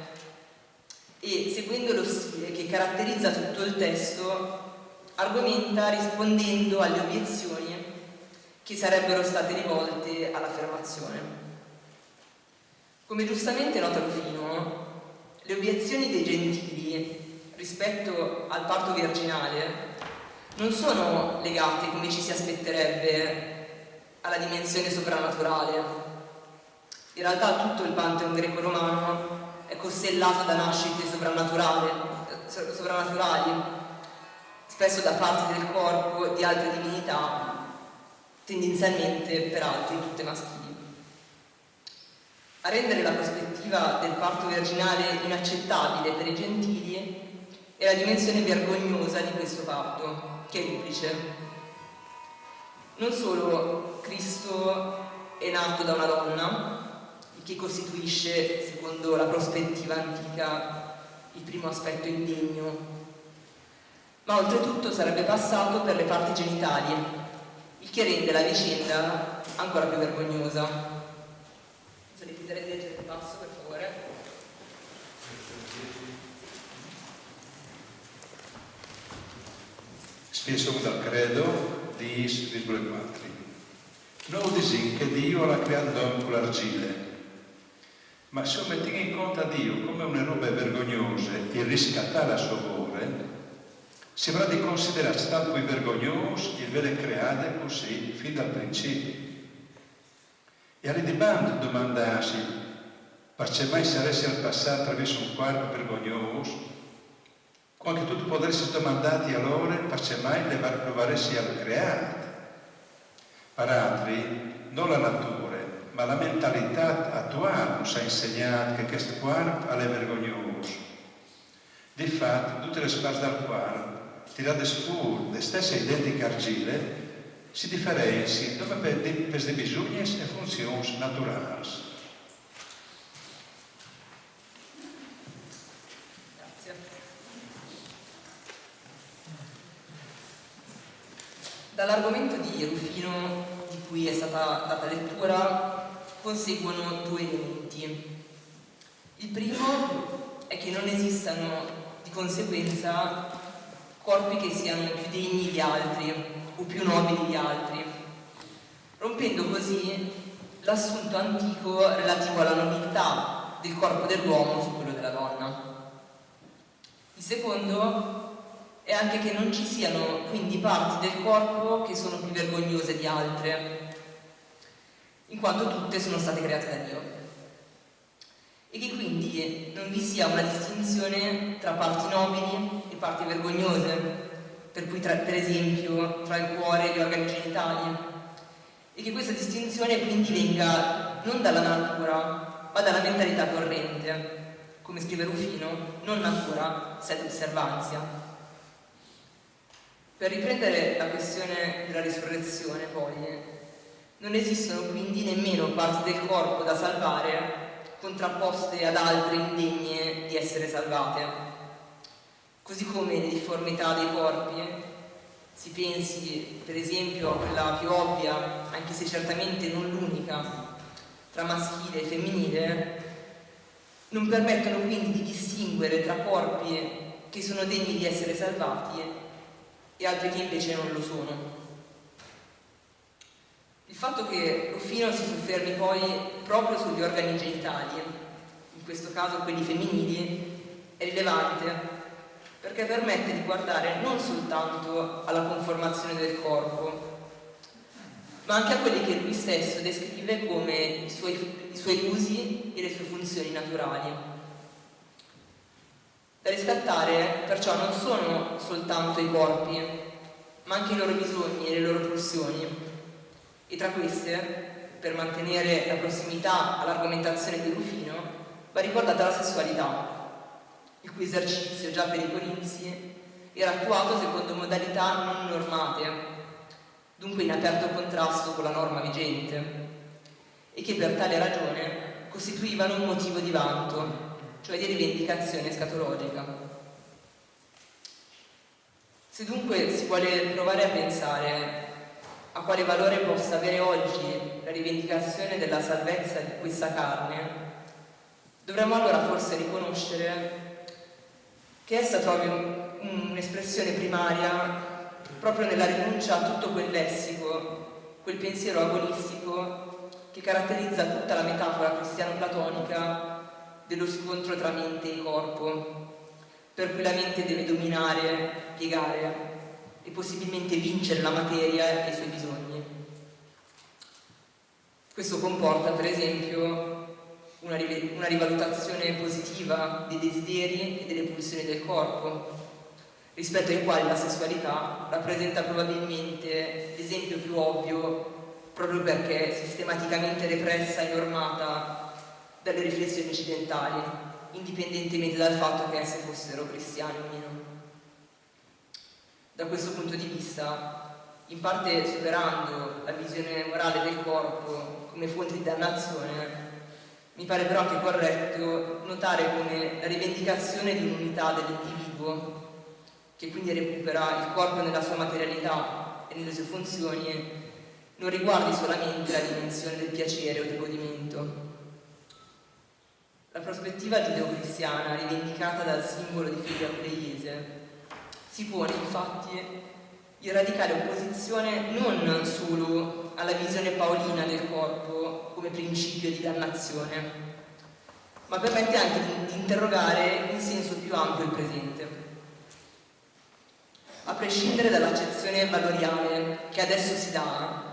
e seguendo lo stile che caratterizza tutto il testo argomenta rispondendo alle obiezioni che sarebbero state rivolte all'affermazione. Come giustamente nota Rufino, le obiezioni dei gentili rispetto al parto virginale non sono legate, come ci si aspetterebbe, alla dimensione soprannaturale. In realtà tutto il pantheon greco-romano è costellato da nascite soprannaturali, spesso da parti del corpo di altre divinità, tendenzialmente peraltro tutte maschili. A rendere la prospettiva del parto virginale inaccettabile per i gentili è la dimensione vergognosa di questo parto, che è duplice. Non solo Cristo è nato da una donna, il che costituisce, secondo la prospettiva antica, il primo aspetto indegno, ma oltretutto sarebbe passato per le parti genitali, il che rende la vicenda ancora più vergognosa. Se ripeterete di leggere il passo, per favore. Spiesum dal credo, diis, virgole 4. Non disin che Dio l'ha creato con l'argile, ma se metti in conto a Dio come una roba vergognosa e riscattare a suo favore, si avrà di considerarsi tanto più vergognoso il vele create così fin dal principio. E all'idibando domandarsi, perché mai saresti al passato attraverso un quadro vergognoso, anche tu potresti domandare allora, perché mai lo varessi al creato. Per altri, non la natura, ma la mentalità attuale ci ha insegnato che questo quadro è vergognoso. Di fatto, tutte le spalle del quadro, tirate fuori le stesse identiche argille, si differenziano per le bisogni e funzioni naturali. Grazie. Dall'argomento di Rufino, di cui è stata data lettura, conseguono due elementi. Il primo è che non esistano di conseguenza corpi che siano più degni di altri o più nobili di altri, rompendo così l'assunto antico relativo alla nobiltà del corpo dell'uomo su quello della donna. Il secondo è anche che non ci siano quindi parti del corpo che sono più vergognose di altre, in quanto tutte sono state create da Dio, e che quindi non vi sia una distinzione tra parti nobili e parti vergognose, per cui per esempio tra il cuore e gli organi genitali, e che questa distinzione quindi venga non dalla natura ma dalla mentalità corrente, come scrive Rufino, non natura sed osservanzia. Per riprendere la questione della risurrezione, poi, non esistono quindi nemmeno parti del corpo da salvare contrapposte ad altre indegne di essere salvate. Così come le difformità dei corpi, si pensi per esempio a quella più ovvia, anche se certamente non l'unica, tra maschile e femminile, non permettono quindi di distinguere tra corpi che sono degni di essere salvati e altri che invece non lo sono. Il fatto che Rufino si soffermi poi proprio sugli organi genitali, in questo caso quelli femminili, è rilevante perché permette di guardare non soltanto alla conformazione del corpo, ma anche a quelli che lui stesso descrive come i suoi usi e le sue funzioni naturali. Da riscattare perciò non sono soltanto i corpi, ma anche i loro bisogni e le loro pulsioni, e tra queste, per mantenere la prossimità all'argomentazione di Rufino, va ricordata la sessualità, il cui esercizio già per i Corinzi era attuato secondo modalità non normate, dunque in aperto contrasto con la norma vigente, e che per tale ragione costituivano un motivo di vanto, cioè di rivendicazione escatologica. Se dunque si vuole provare a pensare a quale valore possa avere oggi la rivendicazione della salvezza di questa carne, dovremmo allora forse riconoscere che essa trovi un'espressione primaria proprio nella rinuncia a tutto quel lessico, quel pensiero agonistico che caratterizza tutta la metafora cristiano-platonica dello scontro tra mente e corpo, per cui la mente deve dominare, piegare e possibilmente vincere la materia e i suoi bisogni. Questo comporta, per esempio, una rivalutazione positiva dei desideri e delle pulsioni del corpo, rispetto ai quali la sessualità rappresenta probabilmente l'esempio più ovvio, proprio perché sistematicamente repressa e normata dalle riflessioni occidentali, indipendentemente dal fatto che esse fossero cristiane o meno. Da questo punto di vista, in parte superando la visione morale del corpo come fonte di dannazione, mi pare però anche corretto notare come la rivendicazione di un'unità dell'individuo, che quindi recupera il corpo nella sua materialità e nelle sue funzioni, non riguardi solamente la dimensione del piacere o del godimento. La prospettiva giudeo-cristiana, rivendicata dal simbolo di fede apleiese, si pone infatti in radicale opposizione non solo alla visione paolina del corpo come principio di dannazione, ma permette anche di interrogare in senso più ampio il presente. A prescindere dall'accezione valoriale che adesso si dà,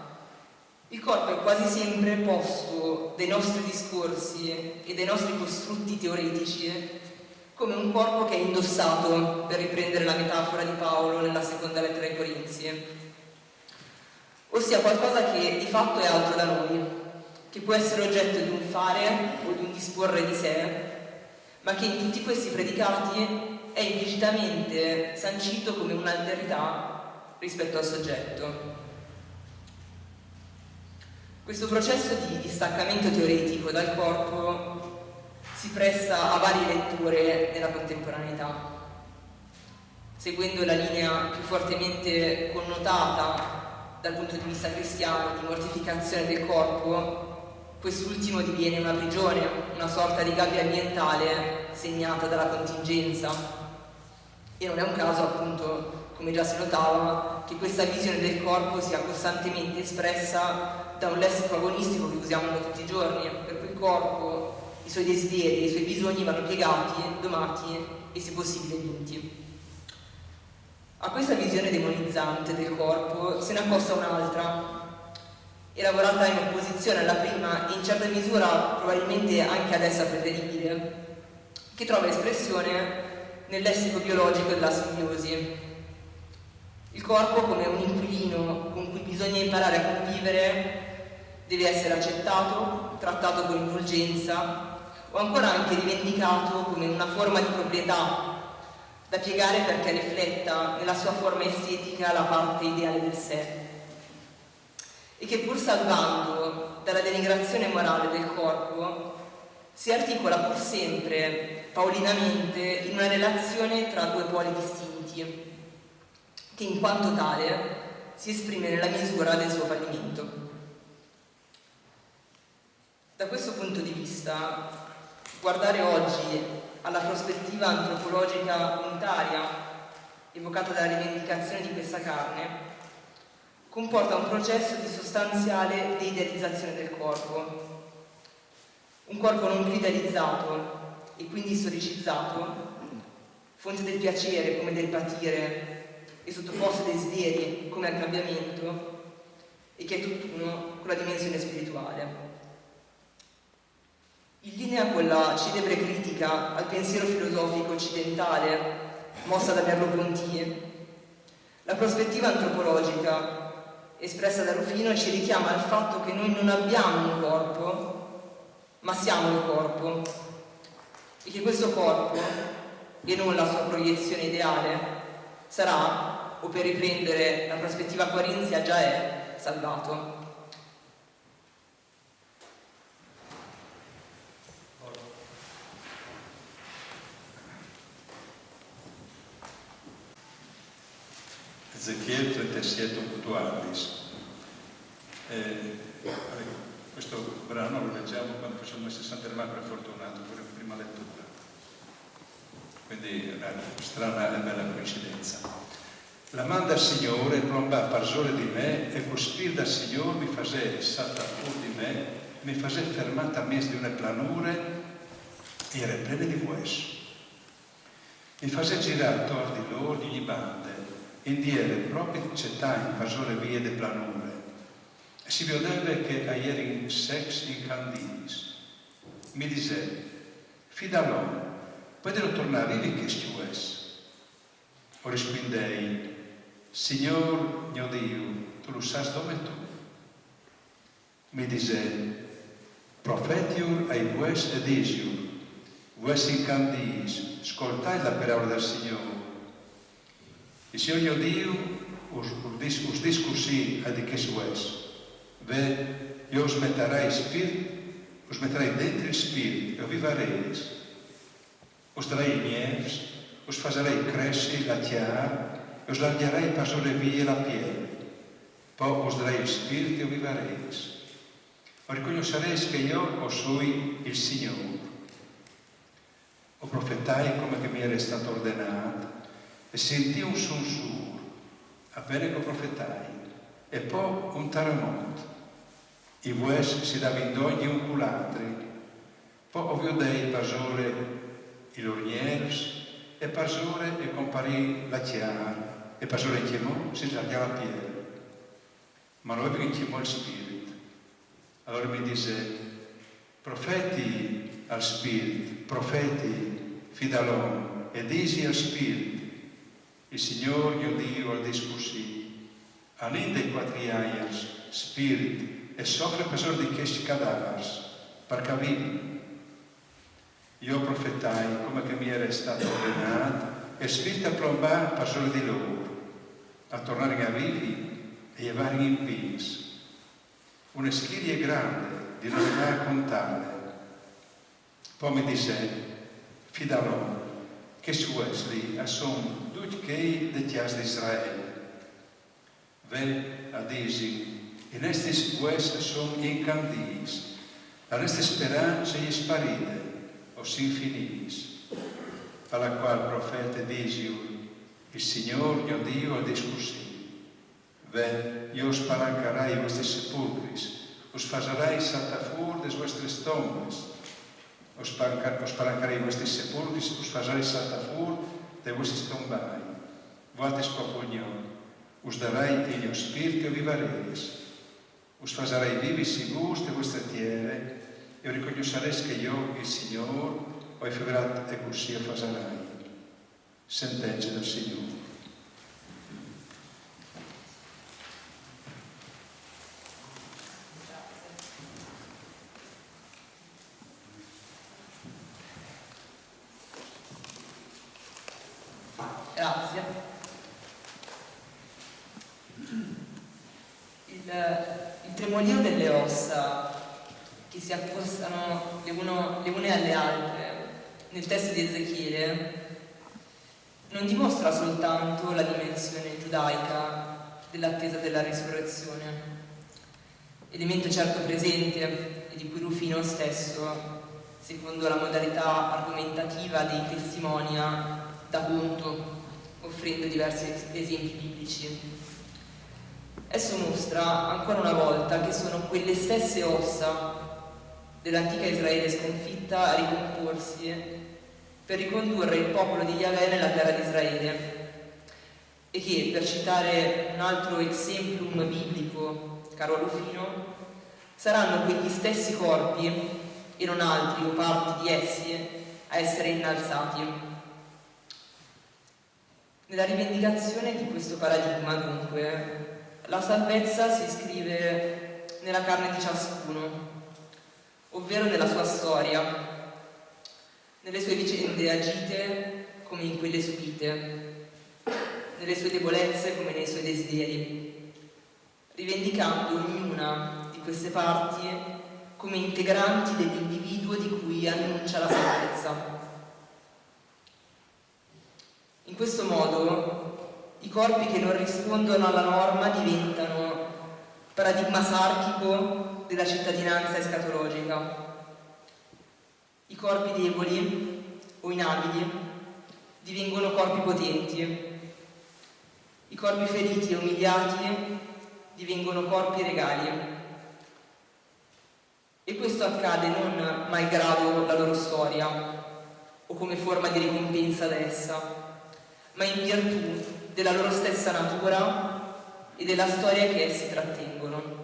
il corpo è quasi sempre posto dai nostri discorsi e dai nostri costrutti teoretici come un corpo che è indossato, per riprendere la metafora di Paolo nella seconda lettera ai Corinzi, ossia qualcosa che di fatto è altro da noi, che può essere oggetto di un fare o di un disporre di sé, ma che in tutti questi predicati è implicitamente sancito come un'alterità rispetto al soggetto. Questo processo di distaccamento teoretico dal corpo si presta a varie letture nella contemporaneità. Seguendo la linea più fortemente connotata dal punto di vista cristiano di mortificazione del corpo, quest'ultimo diviene una prigione, una sorta di gabbia ambientale segnata dalla contingenza. E non è un caso, appunto, come già si notava, che questa visione del corpo sia costantemente espressa da un lessico agonistico che usiamo tutti i giorni, per cui il corpo, i suoi desideri e i suoi bisogni vanno piegati, domati e se possibile vinti. A questa visione demonizzante del corpo se ne accosta un'altra, elaborata in opposizione alla prima e in certa misura probabilmente anche ad essa preferibile, che trova espressione nel lessico biologico della simbiosi. Il corpo, come un inquilino con cui bisogna imparare a convivere, deve essere accettato, trattato con indulgenza o ancora anche rivendicato come una forma di proprietà da piegare perché rifletta nella sua forma estetica la parte ideale del sé, e che pur salvando dalla denigrazione morale del corpo si articola pur sempre paulinamente in una relazione tra due poli distinti che in quanto tale si esprime nella misura del suo fallimento. Da questo punto di vista, guardare oggi alla prospettiva antropologica unitaria evocata dalla rivendicazione di questa carne comporta un processo di sostanziale deidealizzazione del corpo. Un corpo non più idealizzato e quindi storicizzato, fonte del piacere come del patire e sottoposto ai desideri come al cambiamento, e che è tutt'uno con la dimensione spirituale. In linea con la celebre critica al pensiero filosofico occidentale mossa da Merleau-Ponty, la prospettiva antropologica espressa da Rufino ci richiama al fatto che noi non abbiamo un corpo, ma siamo il corpo, e che questo corpo, e non la sua proiezione ideale, sarà, o per riprendere la prospettiva corinzia già è, salvato. Ezechiel 37:14. Questo brano lo leggiamo quando facciamo il 60 Macro Fortunato, per la prima lettura. Quindi è una strana e bella coincidenza. La man del Signore plomba parsore di me e col spirito del Signore mi fase salta fuori di me, mi fase fermata a mezzo di una planure e era plena di vues. Mi fase girare attorno di loro di ogni bande, indiere proprio città in parsore vie de planure. E si vedeva che a ieri in sex incandis. Mi dice, fidalò, poi devo tornare vivi che stues. O rispondei, Signor mio Dio, tu lo sai dove tu? Mi dice, profetior ai vues ed isiur, vues incandis, ascoltai la parola del Signore. Il Signor mio Dio us discussi a di che vues. Ve, io us metterai dentro il spirito e vivareis. Us darei nieves, us farei crescere la chiara, us largherei passare via la piede. Poi us darei il spirito e vivareis. O riconoscereis che io sui il Signore. O profetai come che mi era stato ordinato e sentì un sussurro, appena che profetai, e poi un terremoto. I vues si davindogli un culatri, poi ovviodei pasore i lornieros e pasore e comparì la chiara e pasore chiamò si slargò la piede, ma non aveva chiamò il spirito. Allora mi dice, profeti al spirito, profeti fidalò e disi al spirito, il Signore mio Dio al discussi, aninde quatriaias spirito e soffre pesor di questi cadavers, perché vivi. Io profetai come che mi era stato ordinato e spirito a plombare pesor di loro, a tornare a vivi e llevare in peace. Una schiria grande di non andare contare. Poi mi dice, fidalò, che su esli sono tutti che de chias di Israele. Ve a disi, in estis vues son incandis, a reste speranza e sparide, o s'infinis, alla qual profeta disiur, il Signor mio Dio al discussi. Ve, io spalancarai i vostri sepulcris, us fasarai saltar fuori des vostres tombes, os spalancarai i vostri sepulcris, us fasarai saltar fuori dei vostri tombai, voates popolnion, us darai il mio spirito e vivareis. Us fasarai vivi sicurs de vostre tiere e riconoscereis che io, il Signore, ho efferato e così fasarai. Sentenza del Signore. Grazie. Il tremolio delle ossa che si accostano le une alle altre nel testo di Ezechiele non dimostra soltanto la dimensione giudaica dell'attesa della risurrezione, elemento certo presente e di cui Rufino stesso, secondo la modalità argomentativa dei testimonia, dà conto, offrendo diversi esempi biblici. Esso mostra ancora una volta che sono quelle stesse ossa dell'antica Israele sconfitta a ricomporsi per ricondurre il popolo di Yahweh nella terra di Israele e che, per citare un altro exemplum biblico, caro Rufino, saranno quegli stessi corpi e non altri o parti di essi a essere innalzati. Nella rivendicazione di questo paradigma, dunque, la salvezza si iscrive nella carne di ciascuno, ovvero nella sua storia, nelle sue vicende agite come in quelle subite, nelle sue debolezze come nei suoi desideri, rivendicando ognuna di queste parti come integranti dell'individuo di cui annuncia la salvezza. In questo modo i corpi che non rispondono alla norma diventano paradigma sarchico della cittadinanza escatologica. I corpi deboli o inabili divengono corpi potenti, i corpi feriti e umiliati divengono corpi regali. E questo accade non malgrado la loro storia o come forma di ricompensa da essa, ma in virtù della loro stessa natura e della storia che essi trattengono.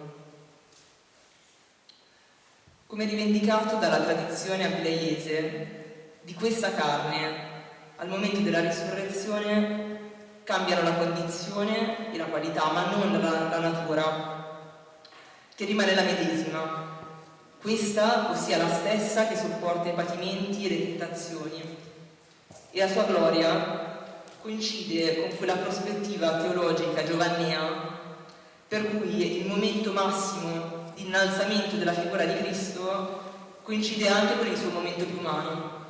Come rivendicato dalla tradizione abilaiese, di questa carne, al momento della risurrezione, cambiano la condizione e la qualità, ma non la natura, che rimane la medesima. Questa, ossia la stessa che sopporta i patimenti e le tentazioni, e la sua gloria coincide con quella prospettiva teologica giovannea per cui il momento massimo di innalzamento della figura di Cristo coincide anche con il suo momento più umano,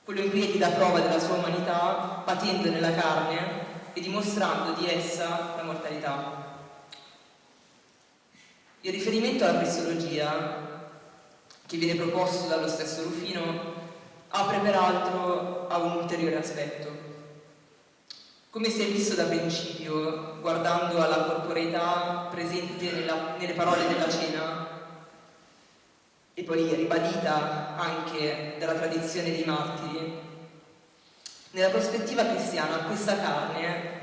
quello in cui egli dà prova della sua umanità patendo nella carne e dimostrando di essa la mortalità. Il riferimento alla cristologia che viene proposto dallo stesso Rufino apre peraltro a un ulteriore aspetto. Come si è visto da principio, guardando alla corporeità presente nelle parole della cena e poi ribadita anche dalla tradizione dei martiri, nella prospettiva cristiana questa carne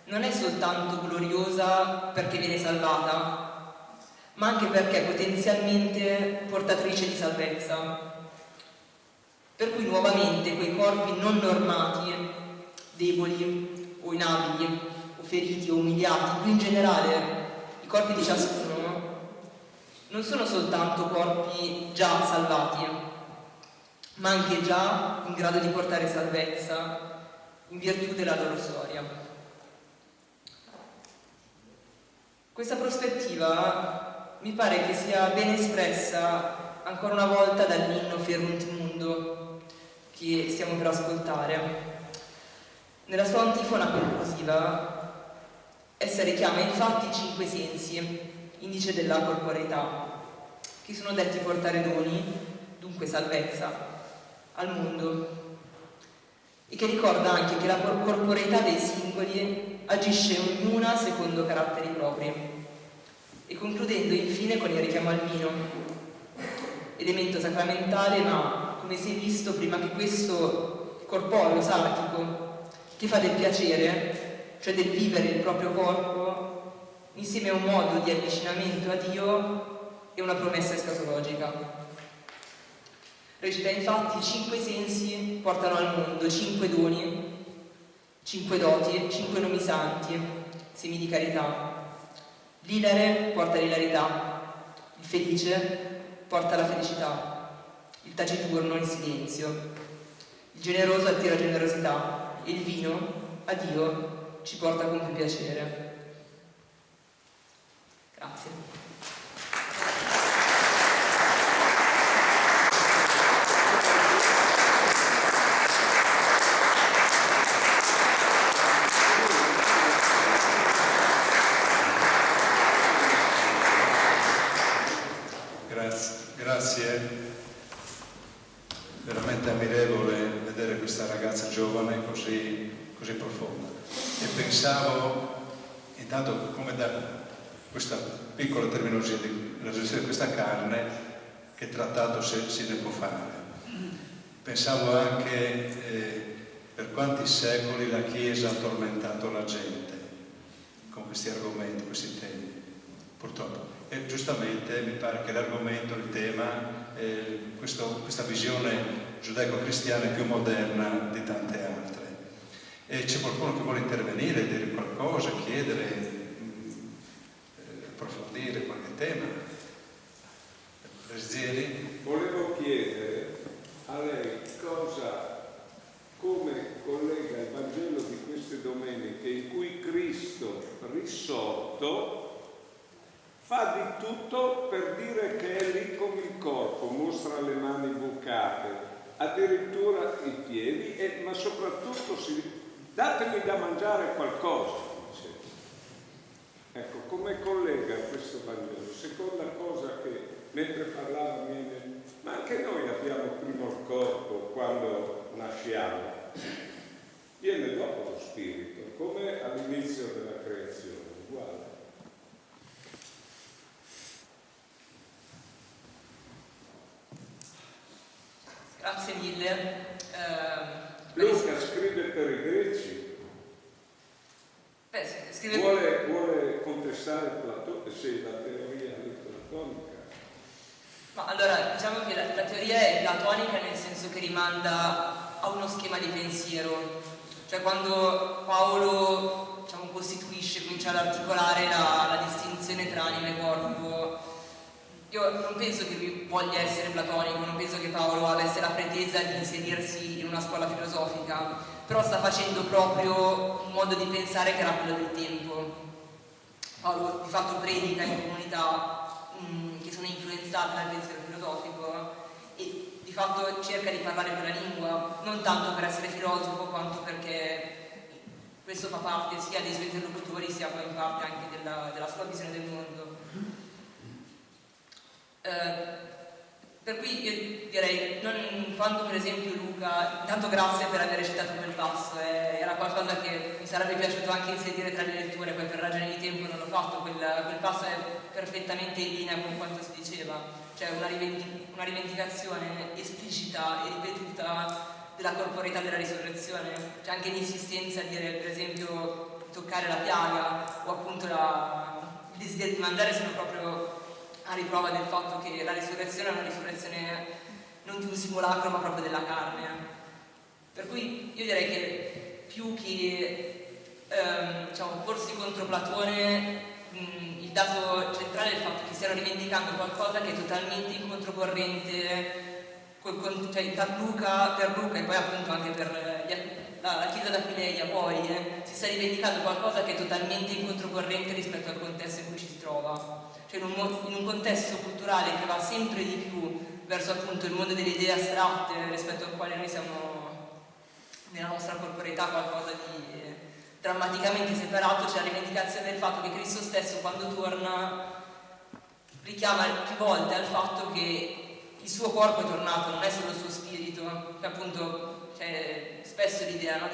non è soltanto gloriosa perché viene salvata, ma anche perché potenzialmente portatrice di salvezza. Per cui nuovamente quei corpi non normati, deboli o inabili o feriti o umiliati, più in generale i corpi di ciascuno, non sono soltanto corpi già salvati, ma anche già in grado di portare salvezza in virtù della loro storia. Questa prospettiva mi pare che sia ben espressa ancora una volta dall'inno Fierunt Mundo che stiamo per ascoltare. Nella sua antifona conclusiva essa richiama infatti i 5 sensi, indice della corporeità, che sono detti portare doni, dunque salvezza, al mondo, e che ricorda anche che la corporeità dei singoli agisce ognuna secondo caratteri propri. E concludendo infine con il richiamo al vino, elemento sacramentale, ma come si è visto prima che questo corporeo sarchico, che fa del piacere, cioè del vivere il proprio corpo, insieme a un modo di avvicinamento a Dio e una promessa escatologica. Recita infatti: 5 sensi portano al mondo 5 doni, 5 doti, 5 nomi santi, semi di carità. L'ilare porta l'ilarità, il felice porta la felicità, il taciturno il silenzio, il generoso attira generosità e il vino a Dio ci porta con più piacere. Grazie. Grazie, veramente ammirevole vedere questa ragazza giovane così profonda. E pensavo, intanto, come da questa piccola terminologia della gestione di questa carne, che trattato si ne può fare. Pensavo anche per quanti secoli la Chiesa ha tormentato la gente con questi argomenti, questi temi, purtroppo. E giustamente mi pare che l'argomento, il tema, questa visione giudaico-cristiana è più moderna di tante altre. E c'è qualcuno che vuole intervenire, dire qualcosa, chiedere, approfondire qualche tema? Prezzieri? Volevo chiedere a lei come collega il Vangelo di queste domeniche in cui Cristo risorto fa di tutto per dire che è lì con il corpo, mostra le mani bucate, addirittura i piedi, ma soprattutto datemi da mangiare qualcosa, dice. Ecco, come collega questo Vangelo? Seconda cosa che mentre parlava ma anche noi abbiamo prima il corpo quando nasciamo, viene dopo lo spirito, come all'inizio della creazione, uguale. Grazie mille. Luca scrive per i greci. Vuole contestare Platone, sì, la teoria platonica. Ma allora, diciamo che la teoria è platonica nel senso che rimanda a uno schema di pensiero. Cioè quando Paolo, diciamo, comincia ad articolare la distinzione tra anima e corpo, io non penso che lui voglia essere platonico, non penso che Paolo avesse la pretesa di inserirsi in una scuola filosofica, però sta facendo proprio un modo di pensare che era quello del tempo. Paolo di fatto predica in comunità che sono influenzate dal pensiero filosofico e di fatto cerca di parlare quella lingua, non tanto per essere filosofo quanto perché questo fa parte sia dei suoi interlocutori sia poi in parte anche della sua visione del mondo. Per cui io direi, quando per esempio Luca, intanto grazie per aver citato quel passo, era qualcosa che mi sarebbe piaciuto anche inserire tra le letture, poi per ragioni di tempo non l'ho fatto, quel passo è perfettamente in linea con quanto si diceva, cioè una rivendicazione esplicita e ripetuta della corporeità della risurrezione, c'è anche l'insistenza a dire per esempio toccare la piaga o appunto il desiderio di mangiare sono proprio a riprova del fatto che la risurrezione è una risurrezione non di un simulacro ma proprio della carne. Per cui io direi che più che porsi contro Platone, il dato centrale è il fatto che stiano rivendicando qualcosa che è totalmente in controcorrente per Luca e poi appunto anche per la Chiesa d'Aquileia poi si sta rivendicando qualcosa che è totalmente in controcorrente rispetto al contesto in cui ci si trova. Cioè in un contesto culturale che va sempre di più verso appunto il mondo delle idee astratte rispetto al quale noi siamo nella nostra corporeità qualcosa di drammaticamente separato, c'è la rivendicazione del fatto che Cristo stesso quando torna richiama più volte al fatto che il suo corpo è tornato, non è solo il suo spirito, che appunto c'è spesso l'idea, no,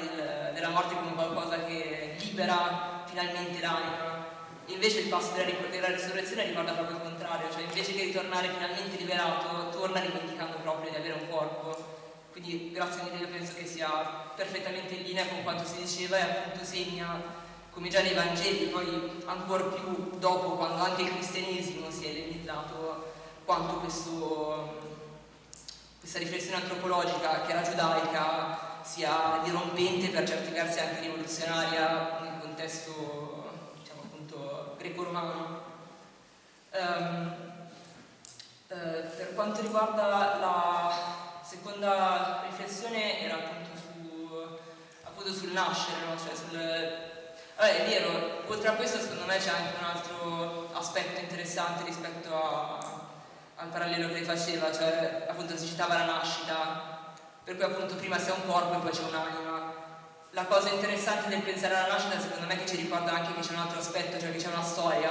della morte come qualcosa che libera finalmente l'anima. Invece il passo della risurrezione ricorda proprio il contrario, cioè invece che ritornare finalmente liberato, torna rivendicando proprio di avere un corpo. Quindi grazie mille, io penso che sia perfettamente in linea con quanto si diceva e appunto segna, come già nei Vangeli, poi ancora più dopo, quando anche il cristianesimo si è ellenizzato, quanto questa riflessione antropologica che era giudaica sia dirompente, per certi versi anche rivoluzionaria nel contesto greco-romano. Per quanto riguarda la seconda riflessione era appunto sul nascere, no? Cioè è vero, oltre a questo secondo me c'è anche un altro aspetto interessante rispetto al parallelo che lei faceva, cioè appunto si citava la nascita, per cui appunto prima c'è un corpo e poi c'è un'anima. La cosa interessante del pensare alla nascita secondo me è che ci ricorda anche che c'è un altro aspetto, cioè che c'è una storia,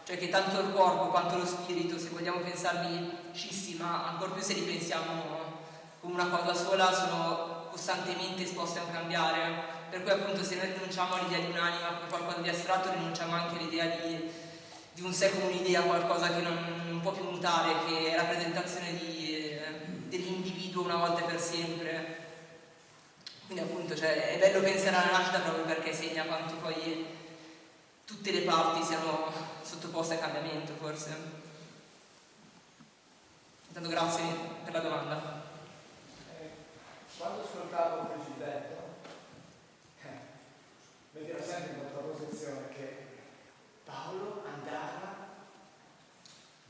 cioè che tanto il corpo quanto lo spirito, se vogliamo pensarli scissi, ma ancor più se li pensiamo come una cosa sola, sono costantemente esposti a un cambiare, per cui appunto se noi rinunciamo all'idea di un'anima come qualcosa di astratto, rinunciamo anche all'idea di un sé come un'idea, qualcosa che non può più mutare, che è rappresentazione dell'individuo una volta e per sempre. Quindi appunto è bello pensare alla nascita proprio perché segna quanto poi tutte le parti siano sottoposte a cambiamento, forse. Intanto grazie per la domanda. Quando ascoltavo il precedente, vedevo sempre in contrapposizione che Paolo andava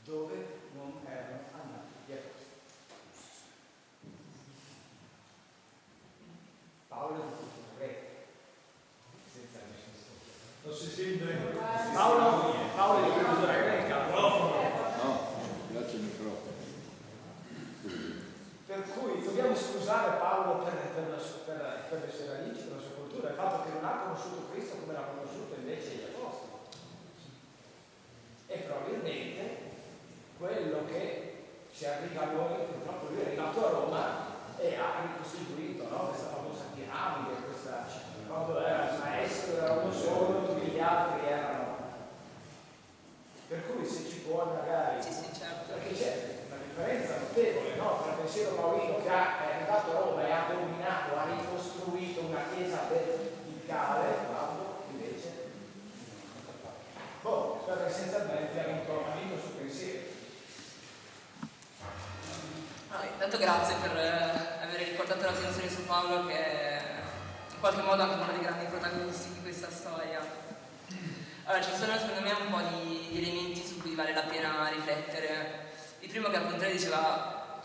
dove non erano andati gli apostoli. Paolo è tutto un re, senza nessun studio. Non si sente? Paolo è di cultura greca. No, grazie al microfono. Per cui dobbiamo scusare Paolo per le sue radici, per la sua cultura, il fatto che non ha conosciuto Cristo come l'ha conosciuto invece gli apostoli. E probabilmente quello che ci arriva a noi, purtroppo lui è arrivato a Roma e ha ricostituito, no? Questa famosa piramide, quando era il maestro era uno solo, tutti gli altri erano. Per cui se ci può magari, Sì, certo. perché c'è una differenza notevole, no? Tra il pensiero paolino che è arrivato a Roma e ha dominato, ha ricostruito una chiesa verticale, Paolo invece però essenzialmente ha vinto il suo pensiero. Intanto grazie per aver riportato l'attenzione su Paolo, che è in qualche modo anche uno dei grandi protagonisti di questa storia. Allora, ci sono secondo me un po' di elementi su cui vale la pena riflettere. Il primo, che appunto diceva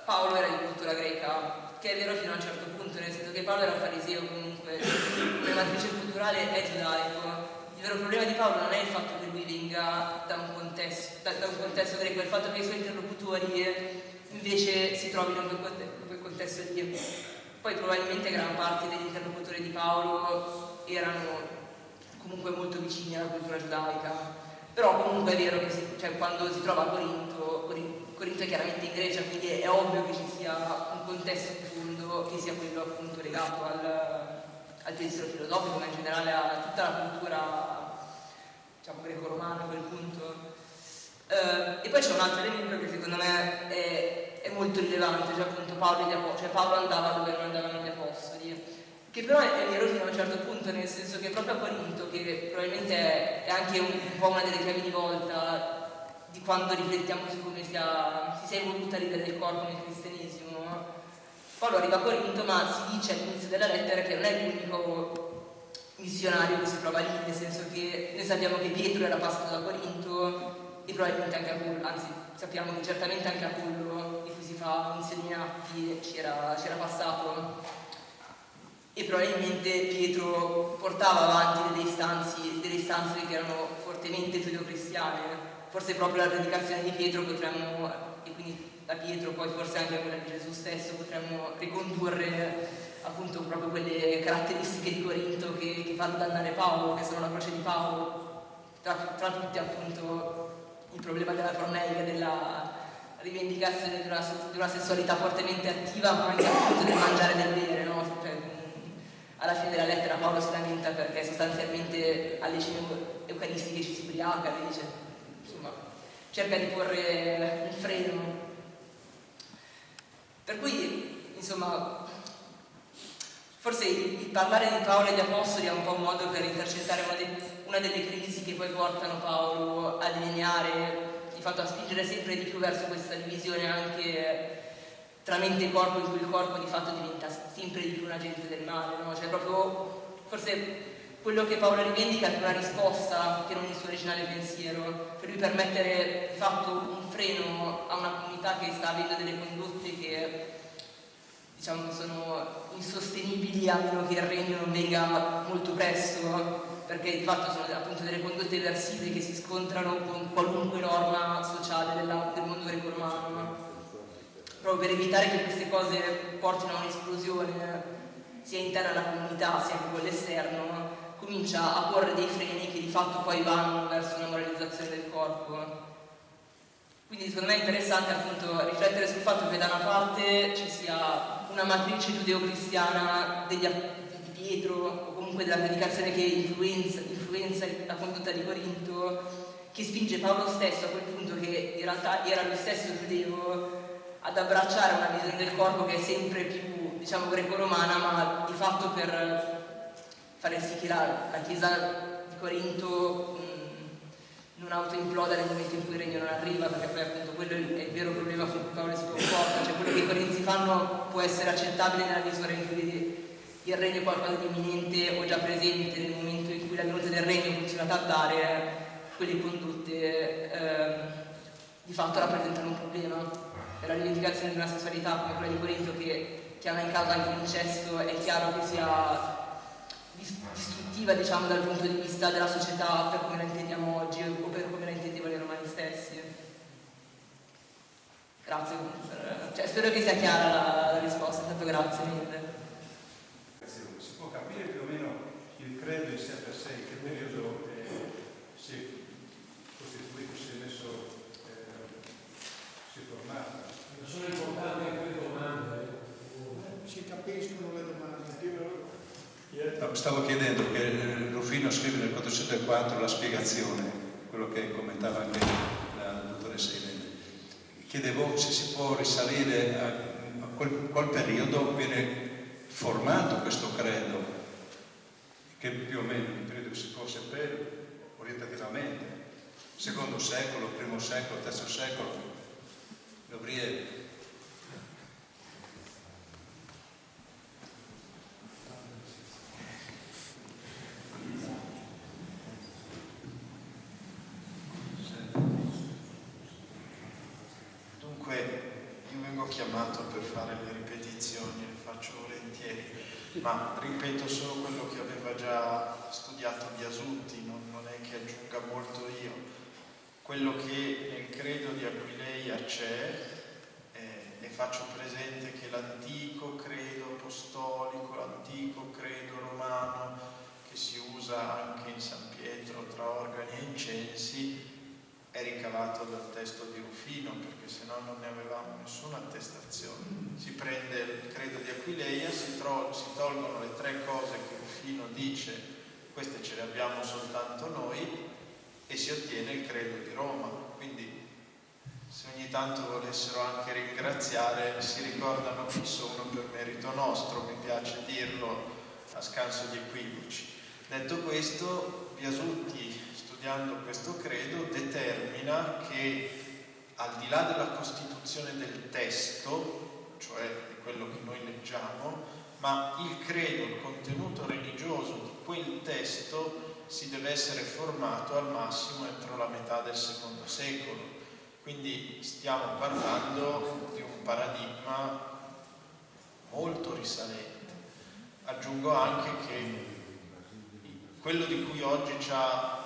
Paolo era di cultura greca, che è vero fino a un certo punto, nel senso che Paolo era fariseo, comunque come matrice culturale è giudaico. Il vero problema di Paolo non è il fatto che lui venga da un contesto greco, è il fatto che i suoi interlocutori invece si trovino in quel contesto lì. Poi probabilmente gran parte degli interlocutori di Paolo erano comunque molto vicini alla cultura giudaica, però comunque è vero che quando si trova a Corinto è chiaramente in Grecia, quindi è ovvio che ci sia un contesto di fondo che sia quello appunto legato al pensiero filosofico, ma in generale a tutta la cultura, diciamo, greco-romana a quel punto. E poi c'è un altro elemento che secondo me è molto rilevante, cioè appunto Paolo andava dove non andavano gli apostoli, che però è vero fino a un certo punto, nel senso che proprio a Corinto, che probabilmente è anche un po' una delle chiavi di volta di quando riflettiamo su come si sia evoluta l'idea del corpo nel cristianesimo, Paolo arriva a Corinto, ma si dice all'inizio della lettera che non è l'unico missionario che si trova lì, nel senso che noi sappiamo che Pietro era passato da Corinto e probabilmente anche Apollo, anzi sappiamo che certamente anche Apollo, di cui si fa menzione in Atti, c'era passato, e probabilmente Pietro portava avanti delle istanze che erano fortemente giudeo-cristiane. Forse proprio la predicazione di Pietro potremmo, e quindi da Pietro poi forse anche quella di Gesù stesso, potremmo ricondurre appunto proprio quelle caratteristiche di Corinto che fanno dannare Paolo, che sono la croce di Paolo, tra tutti appunto il problema della porneia, della rivendicazione di una sessualità fortemente attiva, ma anche appunto del mangiare del bere, no? Alla fine della lettera Paolo si lamenta perché sostanzialmente alle cene eucaristiche ci si ubriaca e dice, insomma, cerca di porre un freno. Per cui, insomma, forse il parlare di Paolo e di Apostoli è un po' un modo per intercettare una delle crisi che poi portano Paolo a delineare, di fatto a spingere sempre di più verso questa divisione anche tra mente e corpo, in cui il corpo di fatto diventa sempre di più un agente del male, no? Cioè proprio forse quello che Paolo rivendica è una risposta che non il suo originale pensiero, per lui permettere di fatto un freno a una comunità che sta avendo delle condotte che diciamo sono insostenibili a meno che il regno non venga molto presto, perché di fatto sono appunto delle condotte eversive che si scontrano con qualunque norma sociale del mondo greco-romano. Proprio per evitare che queste cose portino a un'esplosione sia interna alla comunità sia anche all'esterno, comincia a porre dei freni che di fatto poi vanno verso una moralizzazione del corpo. Quindi secondo me è interessante appunto riflettere sul fatto che da una parte ci sia una matrice giudeo-cristiana di Pietro o comunque della predicazione che influenza la condotta di Corinto, che spinge Paolo stesso a quel punto, che in realtà era lui stesso giudeo, ad abbracciare una visione del corpo che è sempre più, diciamo, greco-romana, ma di fatto per fare sì che la Chiesa di Corinto non autoimploda nel momento in cui il regno non arriva, perché poi appunto quello è il vero problema con cui Paolo si comporta, cioè quello che i corinzi fanno può essere accettabile nella misura in cui il regno è qualcosa di imminente o già presente, nel momento in cui la venuta del regno continua a tardare, quelle condotte di fatto rappresentano un problema. Per la rivendicazione di una sessualità come quella di Corinto, che chiama in causa anche l'incesto, è chiaro che sia distruttiva, diciamo, dal punto di vista della società per come la intendiamo oggi o per come la intendevano i romani stessi. Grazie, spero che sia chiara la risposta, tanto grazie mille. Si può capire più o meno il credo in sé per sé, in che periodo si è costituito? capiscono le domande. No, stavo chiedendo che Rufino scrive nel 404 la spiegazione, quello che commentava anche la dottoressa Irene. Chiedevo se si può risalire a quel periodo viene formato questo credo, che più o meno il periodo che si può sapere orientativamente, secondo secolo, primo secolo, terzo secolo, Gabriele. Chiamato per fare le ripetizioni, le faccio volentieri, ma ripeto solo quello che aveva già studiato Biasutti, non è che aggiunga molto io. Quello che nel credo di Aquileia c'è, e faccio presente che l'antico credo apostolico, l'antico credo romano, che si usa anche in San Pietro tra organi e incensi, è ricavato dal testo di Rufino, perché se no non ne avevamo nessuna attestazione. Si prende il credo di Aquileia, si tolgono le tre cose che Rufino dice, queste ce le abbiamo soltanto noi, e si ottiene il credo di Roma. Quindi se ogni tanto volessero anche ringraziare, si ricordano chi sono per merito nostro, mi piace dirlo a scanso di equivoci. Detto questo, Biasutti, studiando questo credo, determina che al di là della costituzione del testo, cioè di quello che noi leggiamo, ma il credo, il contenuto religioso di quel testo si deve essere formato al massimo entro la metà del secondo secolo. Quindi stiamo parlando di un paradigma molto risalente. Aggiungo anche che quello di cui oggi ci ha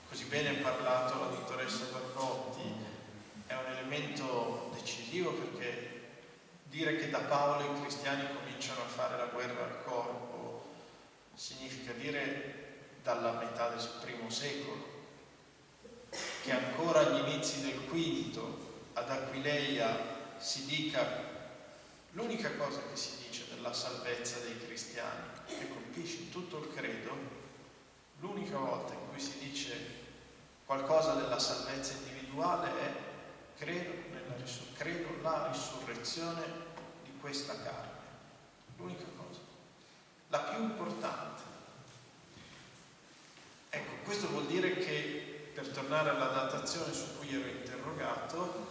così bene parlato la dottoressa Barbotti è un elemento decisivo, perché dire che da Paolo i cristiani cominciano a fare la guerra al corpo significa dire dalla metà del primo secolo, che ancora agli inizi del quinto ad Aquileia si dica l'unica cosa che si dice della salvezza dei cristiani, che colpisce tutto il credo, l'unica volta in cui si dice qualcosa della salvezza individuale è credo la risurrezione di questa carne. L'unica cosa, la più importante. Ecco, questo vuol dire che, per tornare alla datazione su cui ero interrogato,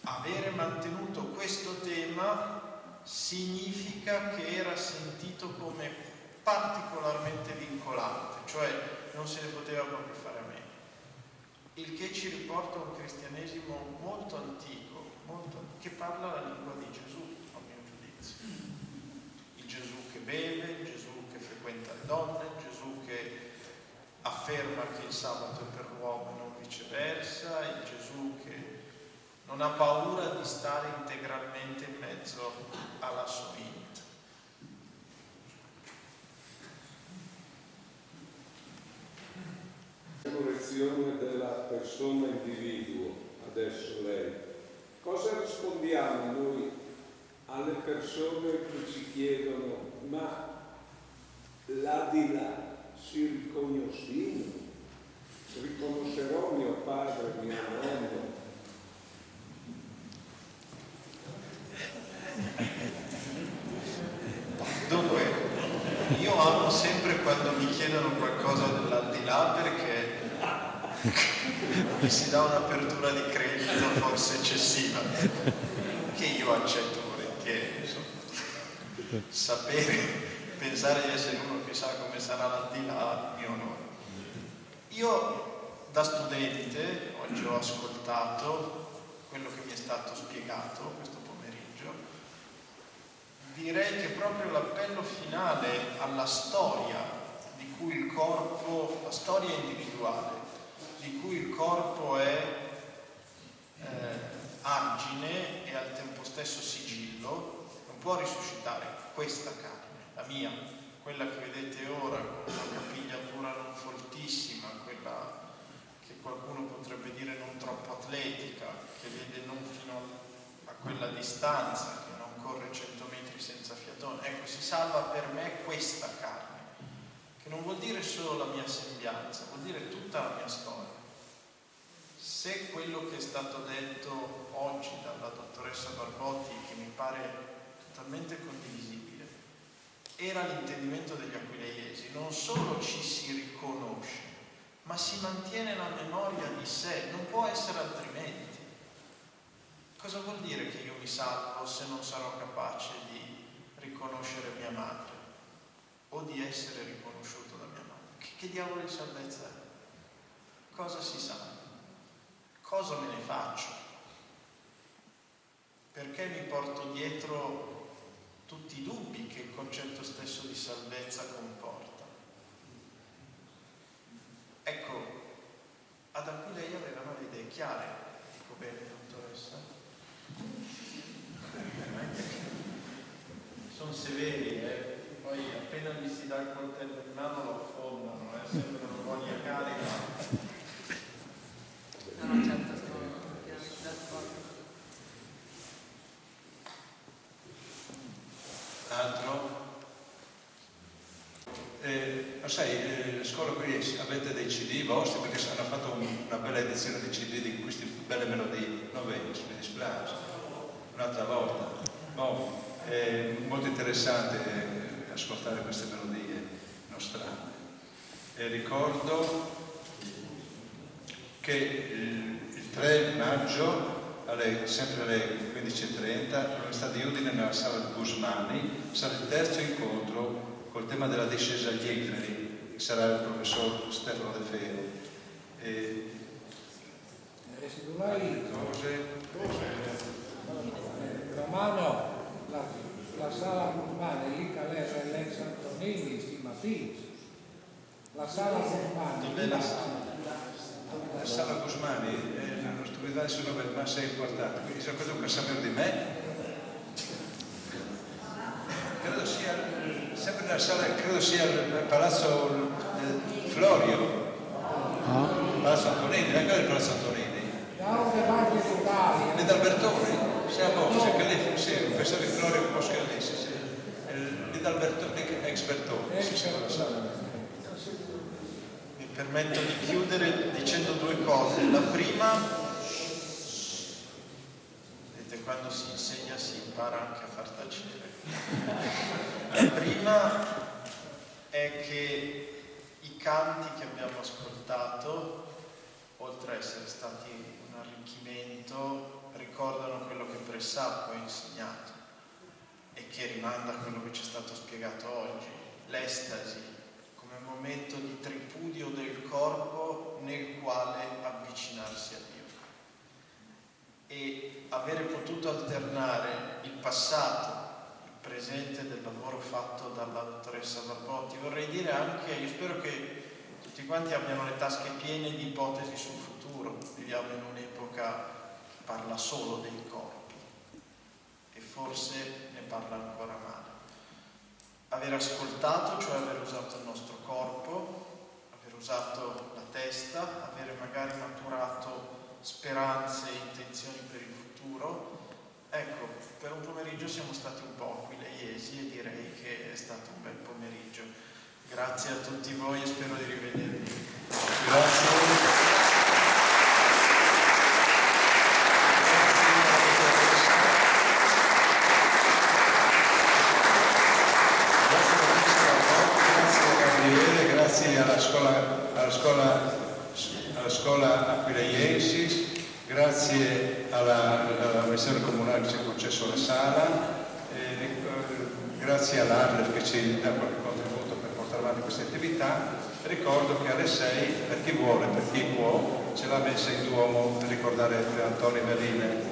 avere mantenuto questo tema significa che era sentito come particolarmente vincolante, cioè non se ne poteva proprio fare a meno. Il che ci riporta a un cristianesimo molto antico, che parla la lingua di Gesù, a mio giudizio. Il Gesù che beve, il Gesù che frequenta le donne, il Gesù che afferma che il sabato è per l'uomo e non viceversa, il Gesù che non ha paura di stare integralmente in mezzo alla sua vita. Resurrezione della persona individuo, adesso lei. Cosa rispondiamo noi alle persone che ci chiedono: ma là di là si riconoscerò mio padre, mio nonno? Dunque, io amo sempre quando mi chiedono qualcosa dell'aldilà, perché mi si dà un'apertura di credito forse eccessiva, che io accetto volentieri, insomma. Sapere, pensare di essere uno che sa come sarà l'aldilà, mio onore. Io da studente oggi ho ascoltato quello che mi è stato spiegato questo pomeriggio. Direi che proprio l'appello finale alla storia di cui il corpo, la storia individuale, di cui il corpo è argine e al tempo stesso sigillo, non può risuscitare questa carne, la mia, quella che vedete ora con una capigliatura non foltissima, quella che qualcuno potrebbe dire non troppo atletica, che vede non fino a quella distanza che non corre 100 metri senza fiatone. Ecco, si salva per me questa carne, che non vuol dire solo la mia sembianza, vuol dire tutta la mia storia. Se quello che è stato detto oggi dalla dottoressa Barbotti, che mi pare totalmente condivisibile, era l'intendimento degli aquileiesi, non solo ci si riconosce, ma si mantiene la memoria di sé, non può essere altrimenti. Cosa vuol dire che io mi salvo se non sarò capace di riconoscere mia madre o di essere riconosciuto da mia madre? Che diavolo di salvezza è? Cosa si salva? Cosa me ne faccio? Perché mi porto dietro tutti i dubbi che il concetto stesso di salvezza comporta? Ecco, ad Aquileia avevano le idee chiare. Dico bene, dottoressa? Sono severi, poi appena gli si dà il coltello in mano lo affondano, sembrano buoni a carica. No, certo, sono pienamente d'accordo. Altro? Lo sai, scuola qui avete dei CD vostri, perché hanno fatto una bella edizione di CD di queste belle melodie, non vedi, mi dispiace, un'altra volta. È molto interessante ascoltare queste melodie nostrane. E ricordo che il 3 maggio, sempre alle 15:30, all'Università di Udine, nella sala Gusmani, sarà il terzo incontro col tema della discesa agli inferi, che sarà il professor Stefano De Feo. Romano, la sala Gusmani, lì Calera e l'ex Antonini, stima la sala Gusmani. Dov'è la sala? La sala Gusmani, non sto vedendo il nome, ma sei importante, quindi se cosa vuoi sapere di me? Credo sia sempre nella sala, credo sia il Palazzo Florio, Palazzo Antonini, neanche il Palazzo Antonini. Lì da Albertoni, siamo, che lei pensavo di Florio un po' scaldissimo, lì da Albertoni, ex Bertoni, si chiama la sala. Mi permetto di chiudere dicendo due cose. La prima, vedete, quando si insegna si impara anche a far tacere. La prima è che i canti che abbiamo ascoltato, oltre a essere stati un arricchimento, ricordano quello che Pressacco ha insegnato e che rimanda a quello che ci è stato spiegato oggi, l'estasi come momento di tripudio del corpo nel quale avvicinarsi a Dio. E avere potuto alternare il passato, il presente del lavoro fatto dalla dottoressa Barbotti, vorrei dire anche, io spero che tutti quanti abbiano le tasche piene di ipotesi sul futuro. Viviamo in un'epoca che parla solo dei corpi e forse ne parla ancora male. Aver ascoltato, cioè aver usato il nostro corpo, aver usato la testa, avere magari maturato speranze e intenzioni per il futuro. Ecco, per un pomeriggio siamo stati un po' aquileiesi e direi che è stato un bel pomeriggio. Grazie a tutti voi e spero di rivedervi. Grazie. Grazie alla scuola Aquileiensis, grazie all'amministrazione comunale che ci ha concesso la sala, grazie all'ANLEF che ci dà qualche contributo per portare avanti queste attività. Ricordo che alle 6, per chi vuole, per chi può, c'è la messa in Duomo per ricordare Antonio Veline.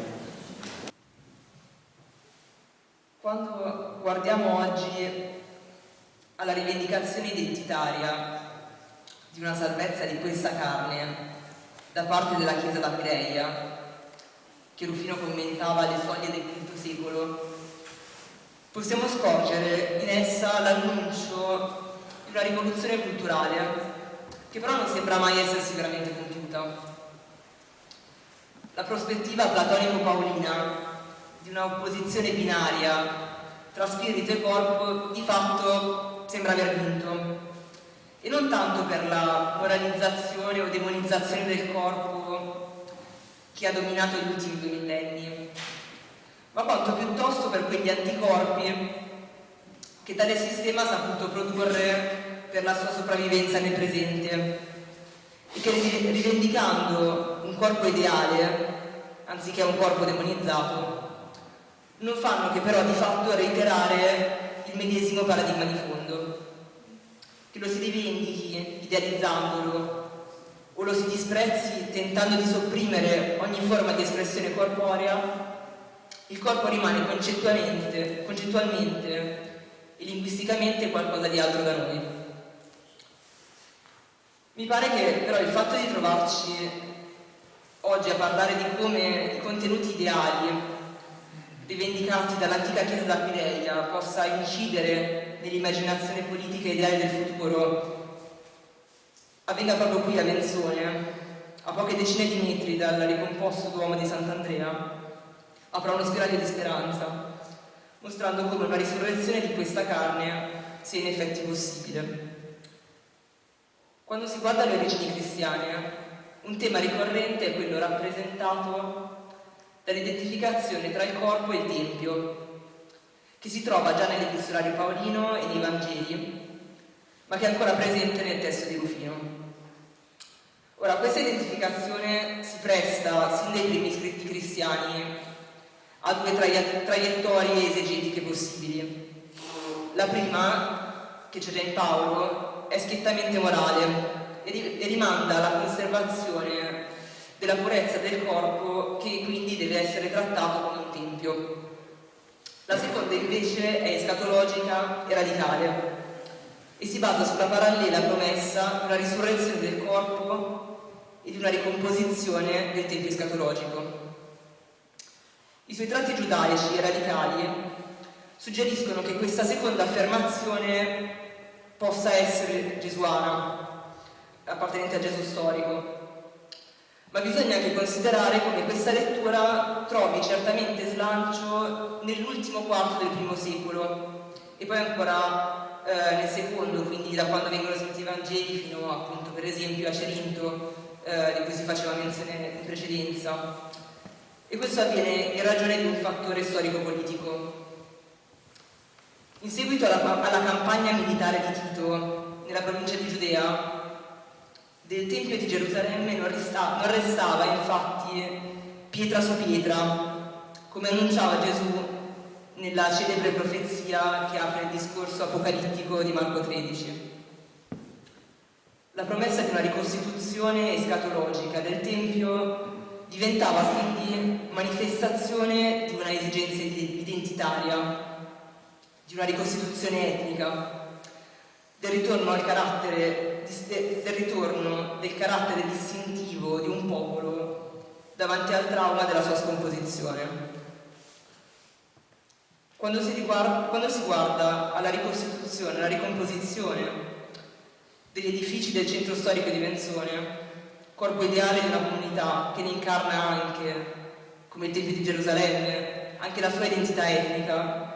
Quando guardiamo oggi alla rivendicazione identitaria di una salvezza di questa carne da parte della Chiesa d'Aquileia, che Rufino commentava alle soglie del V secolo, possiamo scorgere in essa l'annuncio di una rivoluzione culturale che però non sembra mai essersi veramente compiuta. La prospettiva platonico-paolina di una opposizione binaria tra spirito e corpo di fatto sembra aver vinto, e non tanto per la moralizzazione o demonizzazione del corpo che ha dominato gli ultimi 2 millenni, ma quanto piuttosto per quegli anticorpi che tale sistema ha saputo produrre per la sua sopravvivenza nel presente, e che rivendicando un corpo ideale anziché un corpo demonizzato non fanno che però di fatto reiterare il medesimo paradigma di fondo, che lo si rivendichi idealizzandolo o lo si disprezzi tentando di sopprimere ogni forma di espressione corporea. Il corpo rimane concettualmente e linguisticamente qualcosa di altro da noi. Mi pare che però il fatto di trovarci oggi a parlare di come i contenuti ideali rivendicati dall'antica Chiesa d'Aquileia possa incidere nell'immaginazione politica e ideale del futuro avvenga proprio qui a Menzone, a poche decine di metri dal ricomposto Duomo di Sant'Andrea, apra uno spiraglio di speranza, mostrando come una risurrezione di questa carne sia in effetti possibile. Quando si guarda le origini cristiane, un tema ricorrente è quello rappresentato dall'identificazione tra il corpo e il Tempio, che si trova già nell'Epistolario Paolino e nei Vangeli, ma che è ancora presente nel testo di Rufino. Ora, questa identificazione si presta, sin dai primi scritti cristiani, a 2 traiettorie esegetiche possibili. La prima, che c'è già in Paolo, è schiettamente morale e rimanda alla conservazione della purezza del corpo, che quindi deve essere trattato come un tempio. La seconda invece è escatologica e radicale e si basa sulla parallela promessa di una risurrezione del corpo e di una ricomposizione del tempio escatologico. I suoi tratti giudaici e radicali suggeriscono che questa seconda affermazione possa essere gesuana, appartenente a Gesù storico, ma bisogna anche considerare come questa lettura trovi certamente slancio nell'ultimo quarto del I secolo e poi ancora nel secondo, quindi da quando vengono scritti i Vangeli fino appunto per esempio a Cerinto, di cui si faceva menzione in precedenza. E questo avviene in ragione di un fattore storico-politico. In seguito alla campagna militare di Tito nella provincia di Giudea, del Tempio di Gerusalemme non restava infatti pietra su pietra, come annunciava Gesù nella celebre profezia che apre il discorso apocalittico di Marco 13. La promessa di una ricostituzione escatologica del Tempio diventava quindi manifestazione di una esigenza identitaria, di una ricostituzione etnica, del ritorno del carattere distintivo di un popolo davanti al trauma della sua scomposizione. Quando si guarda alla ricostituzione, alla ricomposizione degli edifici del centro storico di Menzone, corpo ideale di una comunità che ne incarna anche, come il Tempio di Gerusalemme, anche la sua identità etnica,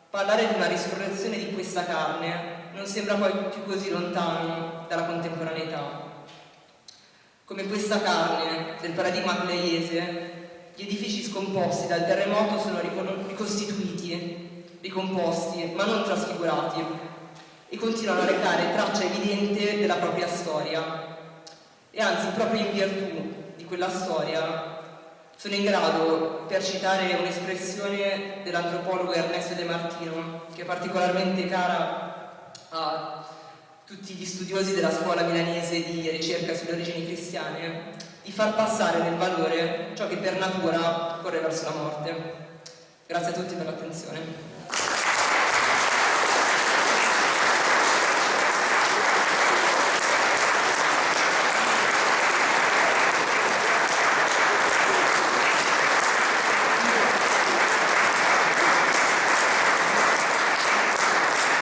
parlare di una risurrezione di questa carne non sembra poi più così lontano dalla contemporaneità. Come questa carne del paradigma aquileiese, gli edifici scomposti dal terremoto sono ricostituiti, ricomposti, ma non trasfigurati, e continuano a recare traccia evidente della propria storia. E anzi, proprio in virtù di quella storia, sono in grado, per citare un'espressione dell'antropologo Ernesto De Martino, che è particolarmente cara a tutti gli studiosi della scuola milanese di ricerca sulle origini cristiane, di far passare nel valore ciò che per natura corre verso la morte. Grazie a tutti per l'attenzione.